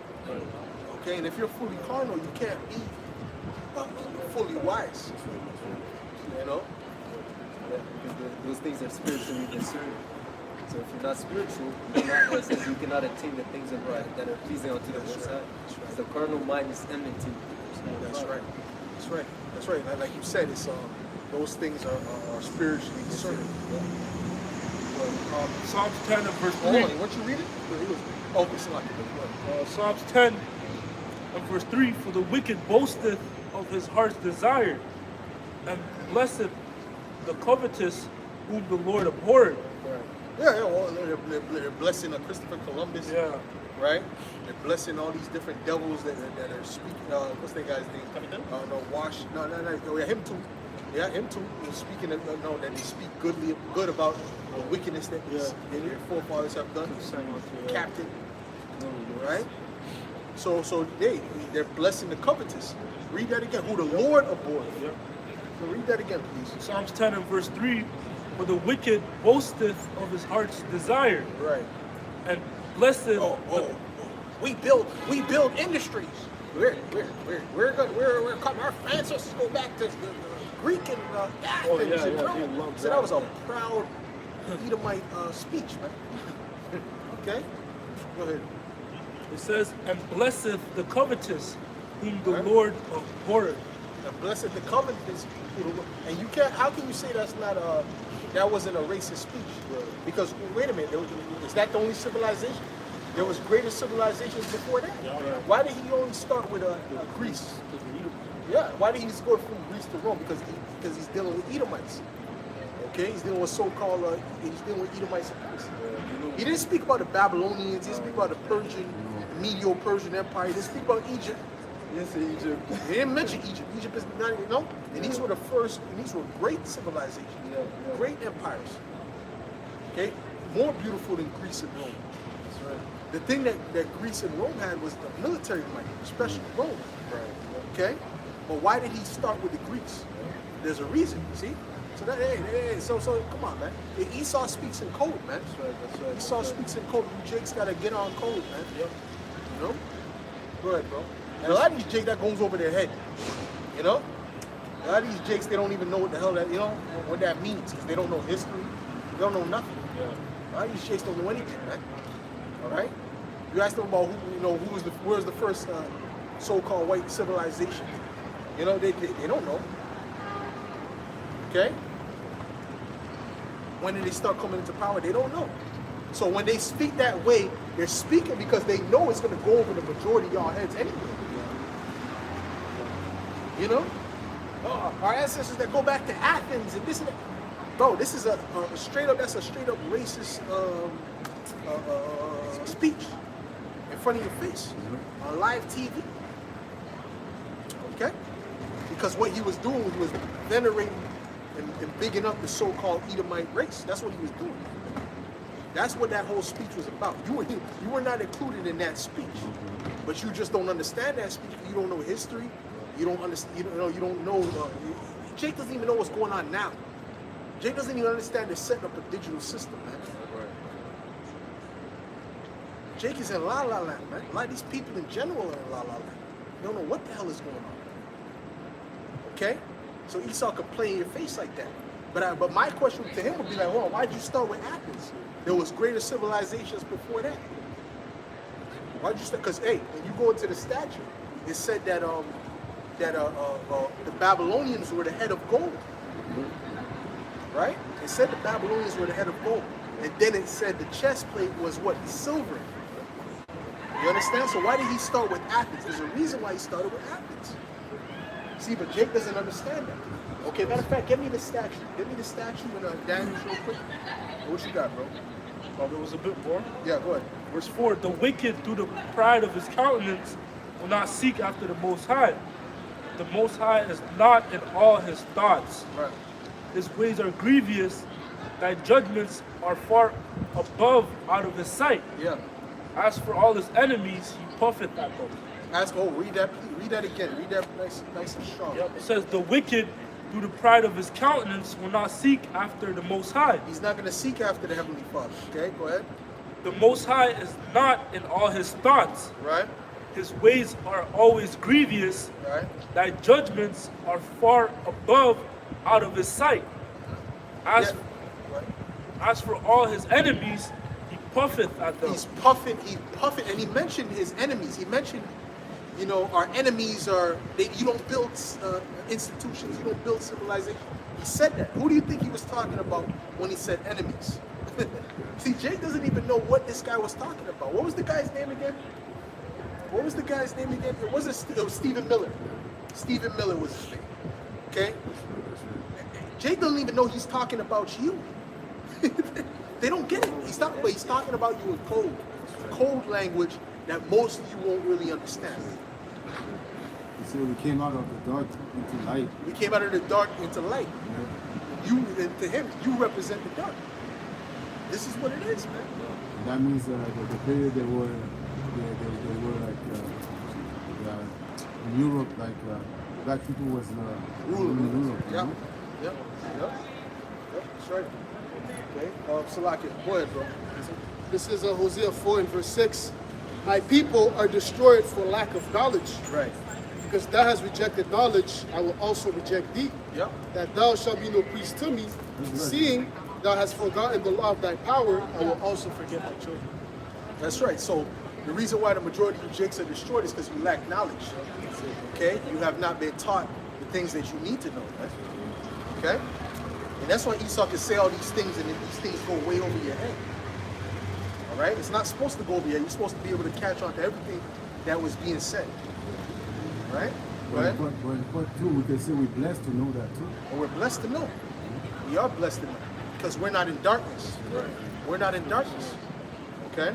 Okay, and if you're fully carnal, you can't be fully wise. You know. Yeah, because those things are spiritually discerned. So if you're not spiritual, it says you cannot attain the things of that are pleasing unto the Most High. The carnal mind is enmity. That's right. That's right. That's right. Like you said, it's those things are spiritually discerned. Psalms 10 and verse 3. Hold on, what you reading? Okay, so like Psalms 10 and verse 3. For the wicked boasteth of his heart's desire, and blesseth the covetous whom the Lord abhorred. yeah. Well, they're blessing Christopher Columbus. Yeah. Right? They're blessing all these different devils that are speaking. What's that guy's name? No, No, yeah, him too. Yeah, him too. He's speaking of, that they speak good about the wickedness that their forefathers have done. Captain. Right? So they're blessing the covetous. Read that again. Who the Lord abhorred. Yep. So read that again, please. Psalms 10 and verse 3. For the wicked boasteth of his heart's desire, Right. and blesseth We build industries. We're coming. Our ancestors go back to the Greek and Athens and Rome. So that was a proud Edomite speech, man. Okay, go ahead. It says, and blesseth the covetous whom the Lord abhorred. And blessed the covetous, and you can't. How can you say that's not that wasn't a racist speech? Because wait a minute, is that the only civilization? There was greater civilizations before that. Why did he only start with Greece? Yeah. Why did he just go from Greece to Rome? Because he's dealing with Edomites. Okay, he's dealing with so-called. He's dealing with Edomites first. He didn't speak about the Babylonians. He didn't speak about the Persian, Medo-Persian Empire. He didn't speak about Egypt. Yes, Egypt. He didn't mention Egypt. Egypt is not, and these were the first, and these were great civilizations, great empires. Okay, more beautiful than Greece and Rome. That's right. The thing that Greece and Rome had was the military might, especially Rome. Right. Okay, but why did he start with the Greeks? There's a reason. See, so that so come on, man. Esau speaks in code, man. That's right. Esau speaks in code. You Jake's got to get on code, man. Yep. You know, go ahead, bro. And a lot of these Jakes, that goes over their head. You know? A lot of these Jakes, they don't even know what the hell that, what that means. Because they don't know history. They don't know nothing. Yeah. A lot of these Jakes don't know anything, man. All right? You ask them about where's the first so-called white civilization. They don't know. Okay? When did they start coming into power? They don't know. So when they speak that way, they're speaking because they know it's going to go over the majority of y'all heads anyway. Our ancestors that go back to Athens and this and that. Bro, this is a straight up racist speech in front of your face on live TV. Okay? Because what he was doing was venerating and bigging up the so-called Edomite race. That's what he was doing. That's what that whole speech was about. You were not included in that speech, but you just don't understand that speech. You don't know history. You don't understand. You don't know. Jake doesn't even know what's going on now. Jake doesn't even understand they're setting up a digital system, man. Jake is in La La Land, man. A lot of these people in general are in La La Land. They don't know what the hell is going on. Okay, so Esau could play in your face like that. But my question to him would be like, well, why'd you start with Athens? There was greater civilizations before that. Why'd you start? Because when you go into the statue, it said that the Babylonians were the head of gold. Right? It said the Babylonians were the head of gold. And then it said the chest plate was what? Silver. You understand? So why did he start with Athens? There's a reason why he started with Athens. See, but Jake doesn't understand that. Okay, matter of fact, give me the statue. Give me the statue in Daniel real quick. What you got, bro? Well, there was a bit more. Yeah, go ahead. Verse 4, the wicked through the pride of his countenance will not seek after the Most High. The Most High is not in all his thoughts. Right. His ways are grievous, thy judgments are far above out of his sight. Yeah. As for all his enemies, he puffeth at them. Read that again. Read that nice and strong. Yep. It says, the wicked through the pride of his countenance will not seek after the Most High. He's not going to seek after the Heavenly Father. Okay, go ahead. The Most High is not in all his thoughts. Right. His ways are always grievous. Right. Thy judgments are far above out of his sight. As Right. as for all his enemies, he puffeth at them. He's puffing, and he mentioned his enemies. He mentioned, our enemies are, you don't build institutions, you don't build civilization. He said that. Who do you think he was talking about when he said enemies? See, Jay doesn't even know what this guy was talking about. What was the guy's name again? It was Stephen Miller. Stephen Miller was his name. Okay? Jay doesn't even know he's talking about you. They don't get it. He's talking about you in code language that most of you won't really understand. He said we came out of the dark into light. We came out of the dark into light. Yeah. To him, you represent the dark. This is what it is, man. And that means the period they were like in Europe, like black people was ruling in Europe. Yep. That's right. Okay. Salakia, go ahead, bro. This is Hosea 4 and verse 6. My people are destroyed for lack of knowledge. Right. Because thou hast rejected knowledge, I will also reject thee. Yep. That thou shalt be no priest to me, seeing thou hast forgotten the law of thy power, I will also forget thy children. That's right. So the reason why the majority of Jakes are destroyed is because you lack knowledge. Okay? You have not been taught the things that you need to know. Right? Okay? And that's why Esau can say all these things and then these things go way over your head. All right? It's not supposed to go over your head. You're supposed to be able to catch on to everything that was being said. Right? Go ahead. But too, we can say we're blessed to know that too. And we're blessed to know. We are blessed to know. Because we're not in darkness. Right. We're not in darkness. Okay?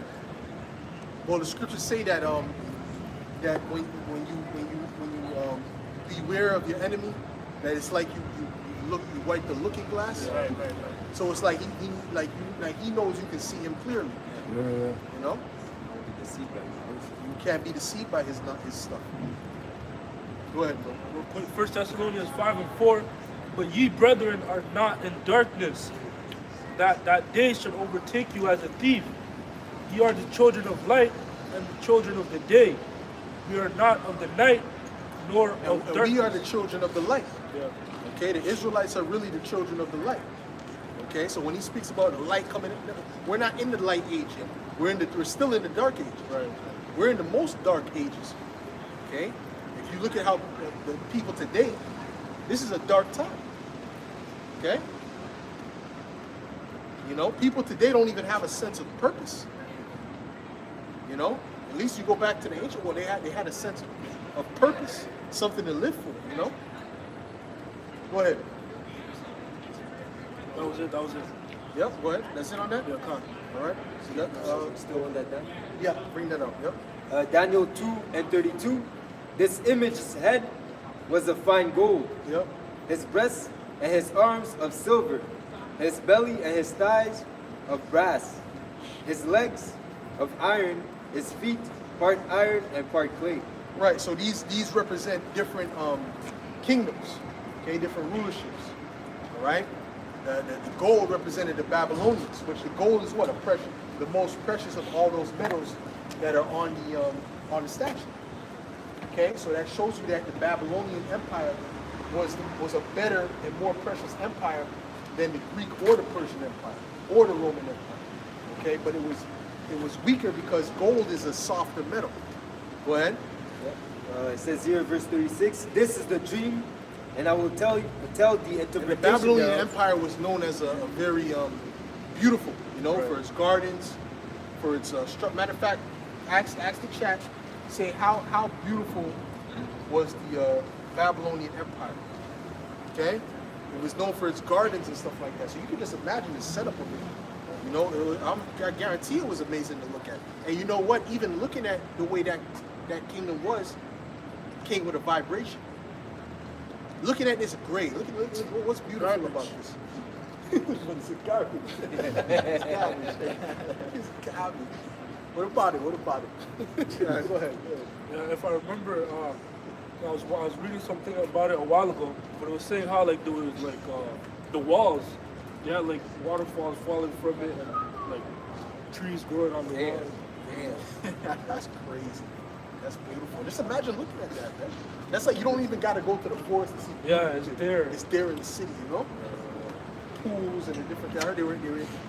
Well, the scriptures say that that when you beware of your enemy, that it's like you wipe the looking glass. Right. So it's like he knows you can see him clearly. Yeah. You know? Deceived by You can't be deceived by his stuff. Go ahead, bro. 1 Thessalonians 5 and 4. But ye brethren are not in darkness, that day should overtake you as a thief. Ye are the children of light and the children of the day. We are not of the night, nor of darkness. We are the children of the light. Yeah. Okay, the Israelites are really the children of the light. Okay, so when he speaks about the light coming in, we're not in the light age yet. We're still in the dark age. Right. We're in the most dark ages. Okay, if you look at how the people today, this is a dark time. Okay, people today don't even have a sense of purpose. At least you go back to the ancient world, they had a sense of purpose, something to live for. Go ahead. That was it. Yep, go ahead. That's it on that? Yeah, come. All right. So that, still on that down? yeah, bring that up. Yep. Daniel 2 and 32. This image's head was of fine gold, Yep. his breasts and his arms of silver, his belly and his thighs of brass, his legs of iron, his feet part iron and part clay. Right. So these represent different kingdoms, okay, different rulerships. All right. The gold represented the Babylonians, which the gold is what the most precious of all those metals that are on the statue. Okay, so that shows you that the Babylonian Empire was a better and more precious empire than the Greek or the Persian Empire or the Roman Empire. Okay, but it was weaker because gold is a softer metal. Go ahead. It says here, verse 36, this is the dream, and I will tell the And interpretation. the Babylonian thereof. Empire was known as a very beautiful, for its gardens, for its matter of fact, ask the chat, say how beautiful was the Babylonian Empire. Okay, it was known for its gardens and stuff like that. So you can just imagine the setup of it. I guarantee it was amazing to look at. And you know what? Even looking at the way that kingdom came with a vibration. Looking at this gray, look what's beautiful about this. It's garbage. It's garbage. It's garbage. What about it? Yeah, go ahead. Yeah, if I remember, I was reading something about it a while ago, but it was saying how there was the walls, they had waterfalls falling from it and trees growing on the walls. Damn. That's crazy. That's beautiful. Just imagine looking at that, man. That's like you don't even got to go to the forest to see. Yeah, it's there. It's there in the city, pools and the different. I heard they were in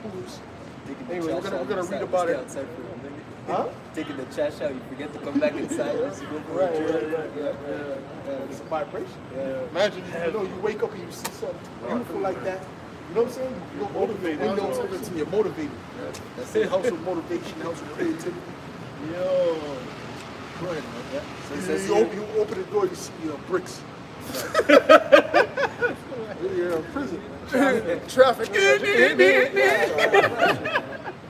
pools. Taking the Anyway, we're trash gonna out read inside, about stay it. outside for a minute. Huh? Taking the trash out, you forget to come back inside. As you go for Right, a right, journey. right, yeah. It's a vibration. Yeah. Imagine you wake up and you see something beautiful like that. You know what I'm saying? You go over the windows and you're motivated. That's It it. helps with motivation, helps with creativity. Yo. Go ahead, man. Yeah. So it says You here, open the door, you see bricks. You're in prison. Traffic.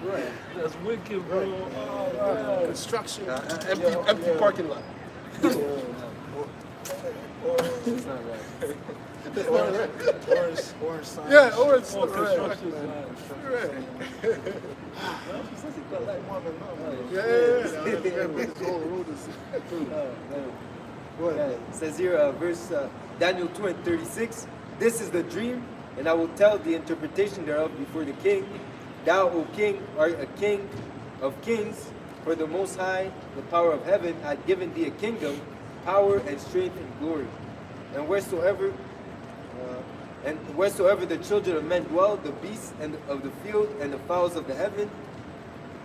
Right. That's wicked, bro. Oh, Construction. Empty parking lot. it's not right. That's not right. Orange sign. Yeah, or it's oh, right. construction Right. Go ahead. It says here, verse Daniel 2 and 36. This is the dream, and I will tell the interpretation thereof before the king. Thou, O king, art a king of kings, for the Most High, the power of heaven, hath given thee a kingdom, power and strength and glory. And wheresoever the children of men dwell, the beasts of the field and the fowls of the heaven,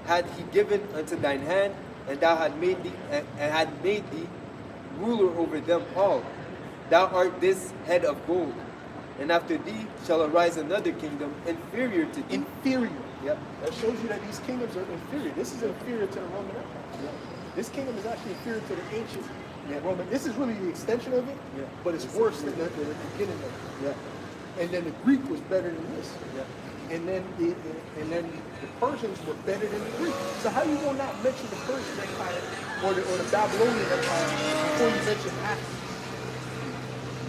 had he given unto thine hand, and thou had made thee ruler over them all. Thou art this head of gold, and after thee shall arise another kingdom inferior to thee. Inferior. Yep. That shows you that these kingdoms are inferior. This is inferior to the Roman Empire. Yeah. This kingdom is actually inferior to the ancient Roman. This is really the extension of it, Yeah. but it's worse than the beginning of it. Yeah. And then the Greek was better than this. Yeah. And then the Persians were better than the Greek. So how you gonna not mention the Persian Empire or the Babylonian Empire before you mention Athens?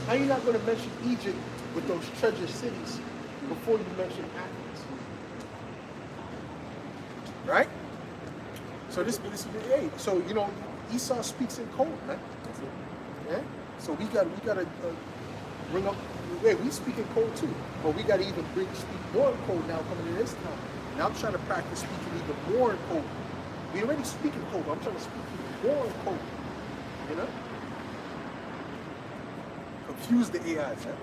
How you not gonna mention Egypt with those treasure cities before you mention Athens? Right? So hey, so Esau speaks in code, man. Yeah? So we gotta bring up. Wait, we speak in code too, but we gotta even speak more in code now coming in this time. Now I'm trying to practice speaking even more in code. We already speak in code, but I'm trying to speak even more in code. You know? Confuse the AIs, man.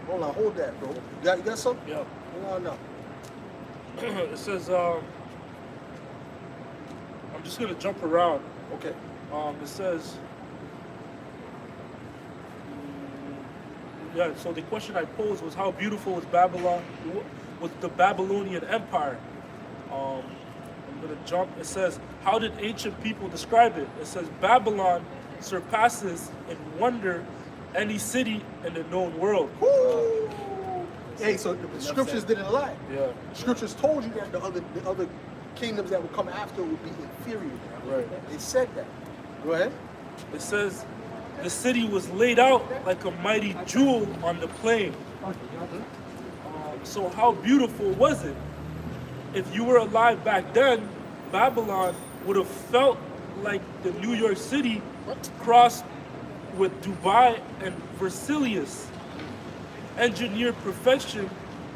Hold on, hold that, bro. You got something? yeah. Hold on now. It says, I'm just gonna jump around. Okay. It says, yeah. So the question I posed was, how beautiful was Babylon? Was the Babylonian Empire? I'm gonna jump. It says, how did ancient people describe it? It says, Babylon surpasses in wonder any city in the known world. Woo! Hey, so the scriptures didn't lie. Yeah. The scriptures told you that the other kingdoms that would come after would be inferior. Right. They said that. Go ahead. It says, the city was laid out like a mighty jewel on the plain. So how beautiful was it? If you were alive back then, Babylon would have felt like the New York City crossed with Dubai and Versailles. Engineered perfection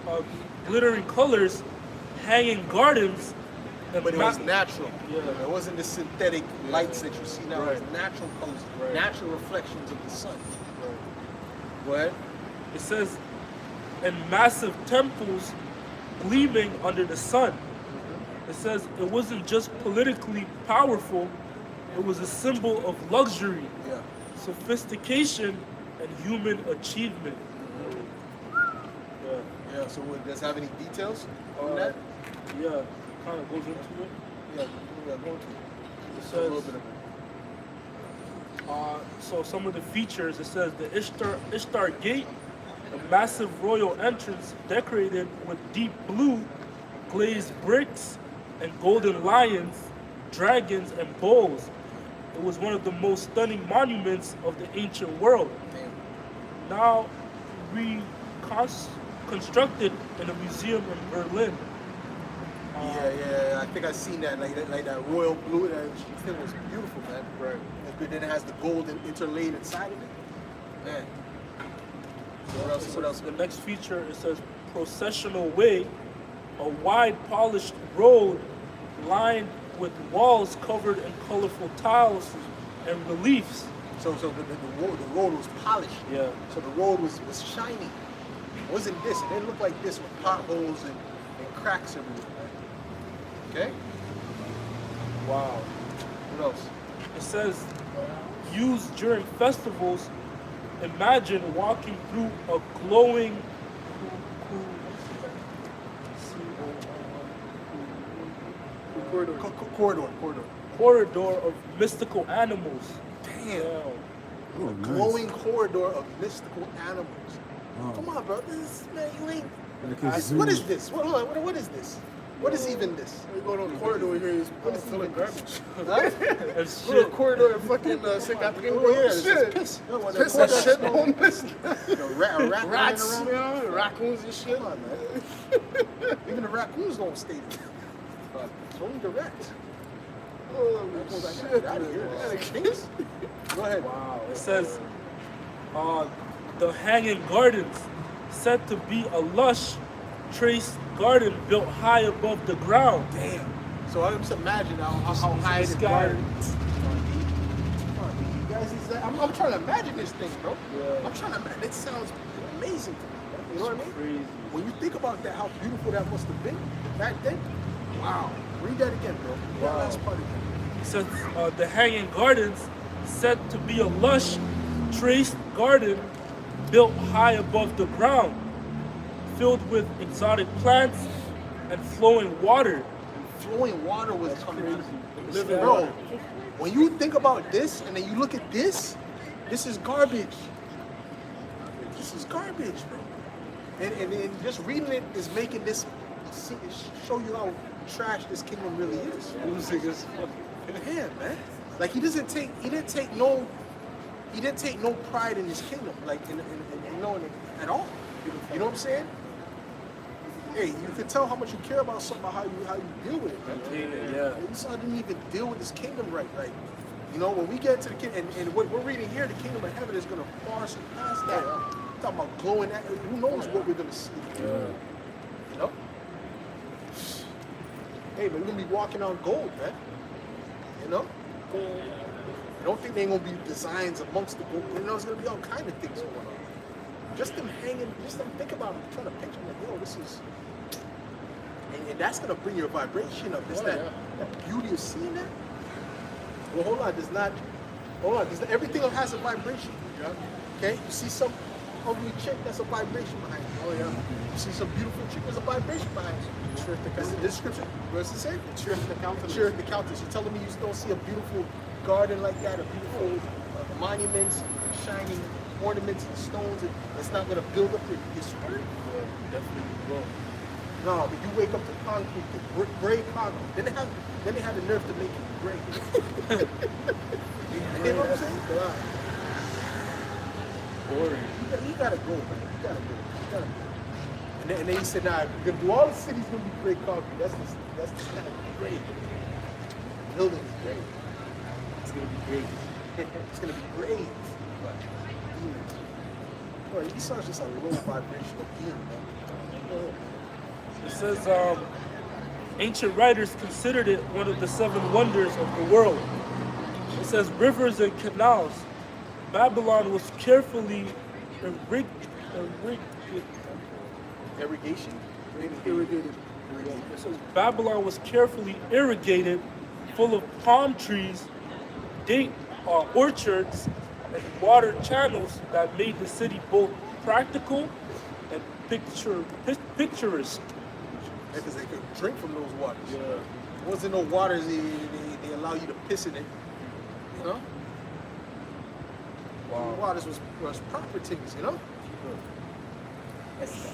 of glittering colors, hanging gardens, and But it was natural. Yeah. It wasn't the synthetic lights that you see now. It was Right. natural colors, Right. natural reflections of the sun. Go ahead. It says, and massive temples gleaming under the sun. It says it wasn't just politically powerful, it was a symbol of luxury, Yeah. sophistication, and human achievement. Yeah, Yeah. So does it have any details on that? yeah, kind of goes into it. Yeah. Yeah. Go into it. It Just a little says, bit of it. so some of the features, it says the Ishtar Gate, a massive royal entrance decorated with deep blue glazed bricks and golden lions, dragons, and bulls. It was one of the most stunning monuments of the ancient world. Damn. Now reconstructed in a museum in Berlin. Yeah. I think I seen that, like that royal blue. That thing was beautiful, man. Right. But then it has the gold interlaid inside of it. Man. What else? What else? The next feature, it says processional way, a wide polished road lined with walls covered in colorful tiles and reliefs. So the road was polished. Yeah. So the road was shiny. It wasn't this. It didn't look like this with potholes and cracks everywhere. Okay? Wow. What else? It says, used during festivals. Imagine walking through a glowing corridor of mystical animals. Damn. Oh, A nice. glowing corridor of mystical animals. Wow. Come on, bro. This man, you ain't. Like a What zoo. is this? What is this? What is even this? We go to a corridor here, he's filling garbage. Huh? That's Go to a shit. corridor and fucking St. Catherine. Oh yeah, it's shit. piss. No, when Piss the and corridor- shit, homeless. A rat running Rats, you around. know, raccoons and shit. Come on, man. Even the raccoons don't stay there. It's only the rats. Oh, Get shit, out of here. man. That stinks. Go ahead. Wow. It says, the Hanging Gardens, said to be a lush, traced garden built high above the ground. Damn. So I just imagine how high This this guy- garden. Come on, you guys. I'm trying to imagine this thing, bro. Yeah. I'm trying to imagine. It sounds amazing to me. Bro. You know what I mean? Crazy. When you think about that, how beautiful that must have been back then. Wow. Read that again, bro. That Wow. last part again. It says, the Hanging Gardens, said to be a lush, traced garden built high above the ground, filled with exotic plants and flowing water. Flowing water was coming out. Living Bro, water. when you think about this and then you look at this is garbage. This is garbage, bro. And just reading it is making this show you how trash this kingdom really is. Yeah, man. Like he didn't take no pride in his kingdom, like in knowing it at all. You know what I'm saying? Hey, you can tell how much you care about something, how you deal with it, man. Yeah. Esau didn't even deal with his kingdom right. Like, you know, when we get to the kingdom, and what we're reading here, the kingdom of heaven is going to far surpass that. We're talking about glowing. Who knows what we're going to see? You know? Hey, but we're going to be walking on gold, man. You know? I don't think they're going to be designs amongst the gold. You know, there's going to be all kind of things going on. Just them hanging, just them think about them, trying to picture them, like, yo, this is. And that's gonna bring your vibration up. There's that beauty of seeing that. Well, hold on, everything has a vibration. Okay, you see some ugly chick, that's a vibration behind it. Oh yeah. You see some beautiful chick, there's a vibration behind it. This is the description. What does it say? Cheereth the countenance. Cheereth the countenance. You're telling me you don't see a beautiful garden like that, a beautiful monuments, shining ornaments and stones, and it's not gonna build up your spirit? Definitely will. No, but you wake up to concrete, to gray concrete. Then they have the nerve to make it gray. You know what I'm saying? Boring. You gotta go, man. You gotta go. And then he said, nah, we're gonna do all the cities gonna be gray concrete. That's just kind of great. Building is great. It's gonna be great. It's gonna be great. But demons. Boy, Esau's just a low vibrational being, man. It says, ancient writers considered it one of the 7 wonders of the world. It says, rivers and canals. Babylon was carefully Irrigation? Irrigated. It says Babylon was carefully irrigated, full of palm trees, date orchards, and water channels that made the city both practical and picturesque. Because they could drink from those waters. Yeah. There wasn't no waters, they allow you to piss in it. You know? Wow. The waters was proper things, you know? That's that.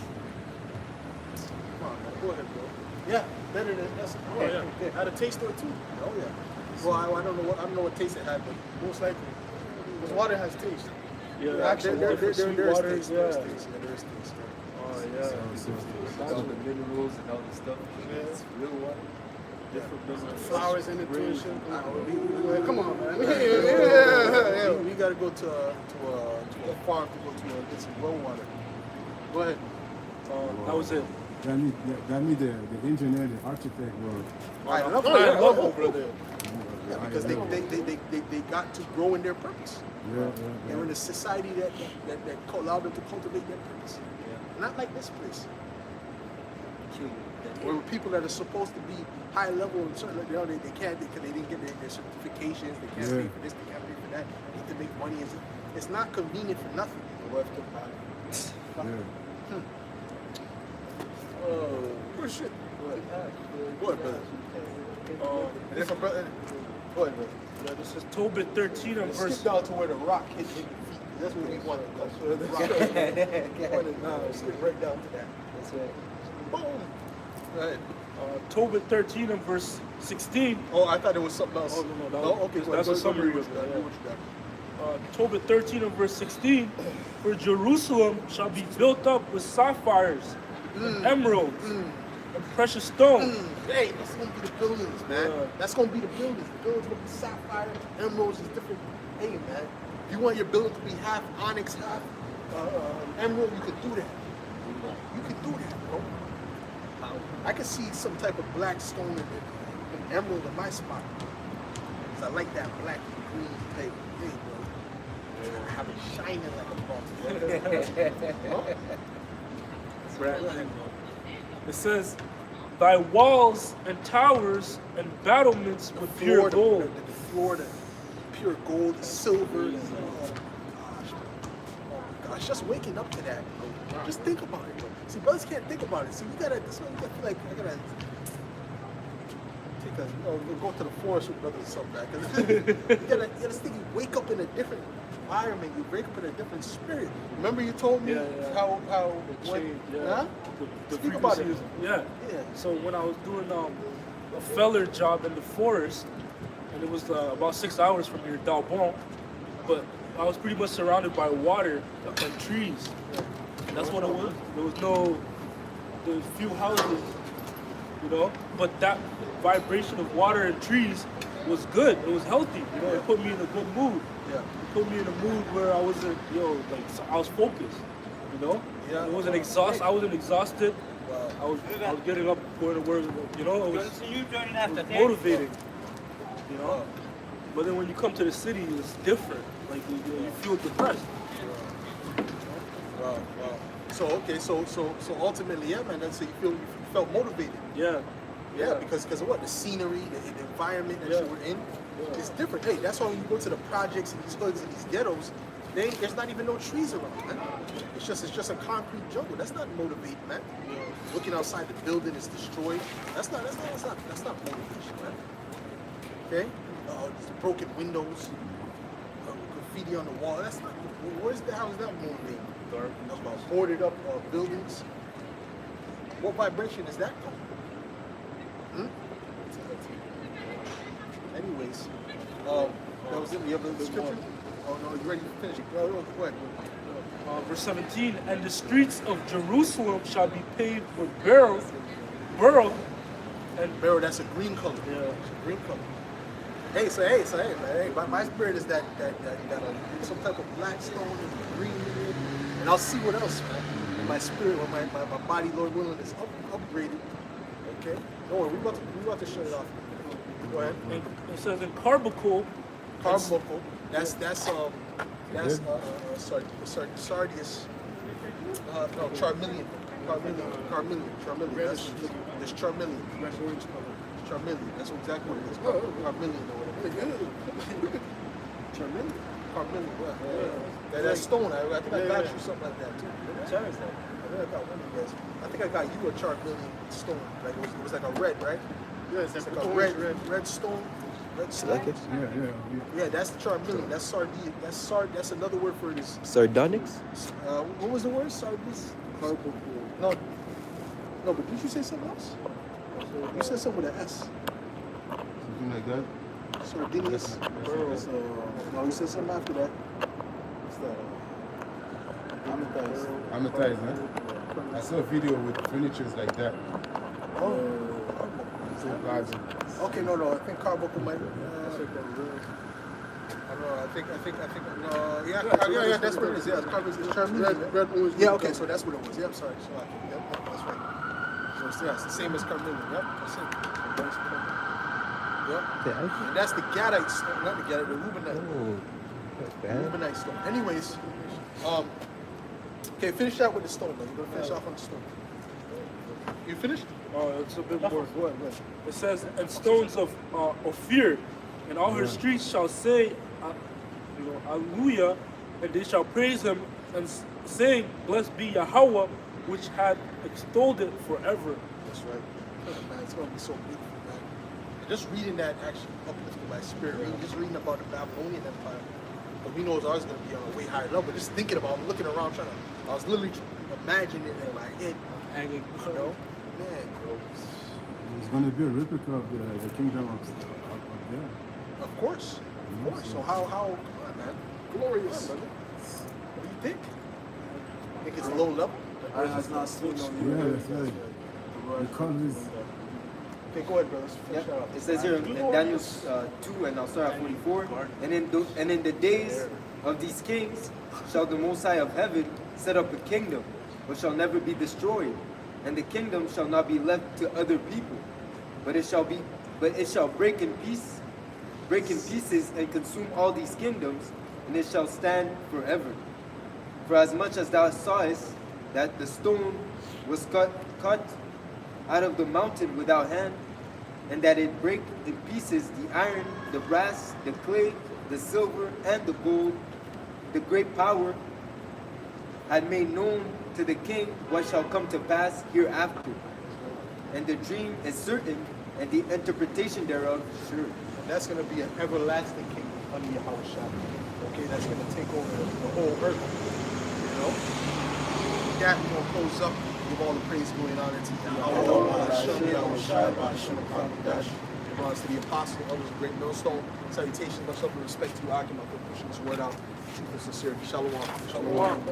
Come on, man. Go ahead, bro. Yeah, better than that's. Oh, yeah. Had a taste or two. Oh yeah. Well, I don't know what taste it had, but Most likely. Because water has taste. Yeah, actually, different sweet there's waters, taste. yeah. There's taste. Yeah, there's taste. Oh, yeah. All the minerals and all the stuff. It's real water. Different business. Flowers in it too and shit. Come on, man. We gotta go to a farm to go to get some well water. Go ahead. That was it. That means the engineer, the architect were. I love I love over there. Yeah, because they got to grow in their purpose. Yeah. They were in a society that allowed them to cultivate their purpose. Not like this place. Kill you. Where people that are supposed to be high level and certain, they can't because they didn't get their certifications. They can't pay for this. They can't pay for that. They need to make money. It's not convenient for nothing. Oh shit! What, brother? If a brother, go ahead, brother. Yeah, this is Tobit 13 and verse. Skip down to where the rock hit your feet. That's where we want to go. The rock. Skip right down to that. That's right. Boom. Right. Tobit 13 and verse 16. Oh, I thought it was something else. Oh, no, No, okay. that's a summary of it. Tobit 13 and verse 16. For Jerusalem shall be built up with sapphires, and emeralds, and precious stones. Hey, that's gonna be the buildings, man. Yeah. That's gonna be the buildings. The buildings will be sapphire, emeralds is different. Hey, man, if you want your building to be half onyx, half emerald, you could do that. You could do that, bro. I could see some type of black stone and emerald in my spot. 'Cause I like that black and green type. Hey, bro. I have it shining like a ball. It says, thy walls and towers and battlements with pure gold. The floor, the pure gold, the silver. Oh my gosh, just waking up to that, bro. Just think about it, bro. See, brothers can't think about it. See, you gotta, this one, you gotta feel like, I gotta take a, we'll go to the forest with brothers or something, man. 'Cause you gotta think, you wake up in a different environment, you wake up in a different spirit. Remember you told me how what, Change, huh? The Speak about it. frequency is- Yeah. Yeah. So when I was doing a feller job in the forest, and it was about 6 hours from here, Dalbon, but I was pretty much surrounded by water and trees. That's what it was. There was there's few houses, you know, but that vibration of water and trees was good. It was healthy, you know. It put me in a good mood. Yeah. It put me in a mood where I wasn't, I was focused, you know. Yeah. It wasn't exhausted. I wasn't exhausted. I was getting up, going to work, you know. It was motivating, you know. But then when you come to the city, it's different. Like you feel depressed. Wow. So okay, so ultimately, yeah, man. Then so you felt motivated. Yeah. Yeah, because of what? The scenery, the environment that you were in, it's different. Hey, that's why when you go to the projects and these hoods and these ghettos, there's not even no trees around, man. It's just a concrete jungle. That's not motivating, man. Looking outside the building is destroyed. That's not motivation, man. Okay, broken windows, graffiti on the wall. That's not. How is that motivating? Dark. Boarded up buildings. What vibration is that coming? Anyways, that was it. We have the scripture. Oh no, you ready to finish? Go ahead. Verse 17, and the streets of Jerusalem shall be paved with beryl, and Barrel, that's a green color. Yeah. It's a green color. Hey, man. Hey, my spirit is that some type of black stone and green in it. And I'll see what else, man. And my spirit, when my body, Lord willing, is upgraded. Okay? Don't worry, we about to shut it off. Go ahead. and it says in Carbuncle, Carbuncle. That's Sardius. No, Charmeleon. That's Charmeleon. Charmeleon. That's exactly what it is. Charmeleon or whatever. Charmeleon. Yeah. That stone. I think I got you something like that too. I think I got you a Charmeleon stone. Like it was like a red, right? Yeah, it's It's like like a red stone. Red stone. Like it? Yeah, that's Charmeleon. That's Sardius. That's another word for this. Sardonyx? What was the word? Sardis? No, but did you say something else? You said something with an S. Something like that. Sardinius. No, you said something after that. What's that? Amethyst, man. I saw a video with furnitures like that. Oh. So large. Okay, no. I think carbuncle might. I don't know. I think. Yeah. That's what it is. Yeah, it's carbuncle. It's Charmeleon. Red, orange, Yeah. Okay, so that's what it was. Yeah, I'm sorry. Yep, that's right. So it's the same as Charmeleon. Yep, that's it. Yep. And that's the Gadite stone, not the Gadite, the Reubenite. Reubenite stone. Anyways, Okay, finish that with the stone, man. We're gonna finish off on the stone. You finished? It's a bit more. Go ahead, go ahead. It says, and stones of fear, and all her streets shall say, Alleluia, and they shall praise him, and saying, Blessed be Yahweh, which had extolled it forever. That's right. Man, it's gonna be so beautiful, man. And just reading that actually uplifted my spirit. Just reading about the Babylonian Empire. But we know it's always gonna be on a way higher level. Just thinking about it, looking around, I was literally imagining it in my head. Hanging. You know? Man, It's going to be a replica of the kingdom up there. of course. Of course. So how, come on, man. Glorious. Come on, brother. What do you think? Think it's low level? Eye has not seen no Yeah, that's right. The colors. Okay, go ahead, brothers. Finish that up. It says here in Daniel 2, and I'll start at 44. And in the days of these kings shall the Most High of heaven set up a kingdom, which shall never be destroyed, and the kingdom shall not be left to other people, but it shall break in pieces, and consume all these kingdoms, and it shall stand forever. For as much as thou sawest that the stone was cut out of the mountain without hand, and that it brake in pieces the iron, the brass, the clay, the silver, and the gold, the great power had made known to the king what shall come to pass hereafter. And the dream is certain, and the interpretation thereof sure. And that's going to be an everlasting kingdom under Yahweh Shai. Okay, that's going to take over the whole earth. You know? With that, we're going to close up. Give all the praise going on into Yahweh Shai, to the apostle, others, great millstone. Salutations, much love and respect to you, Akim, for pushing this word out. Truth and sincerity. Shalom. Shalom.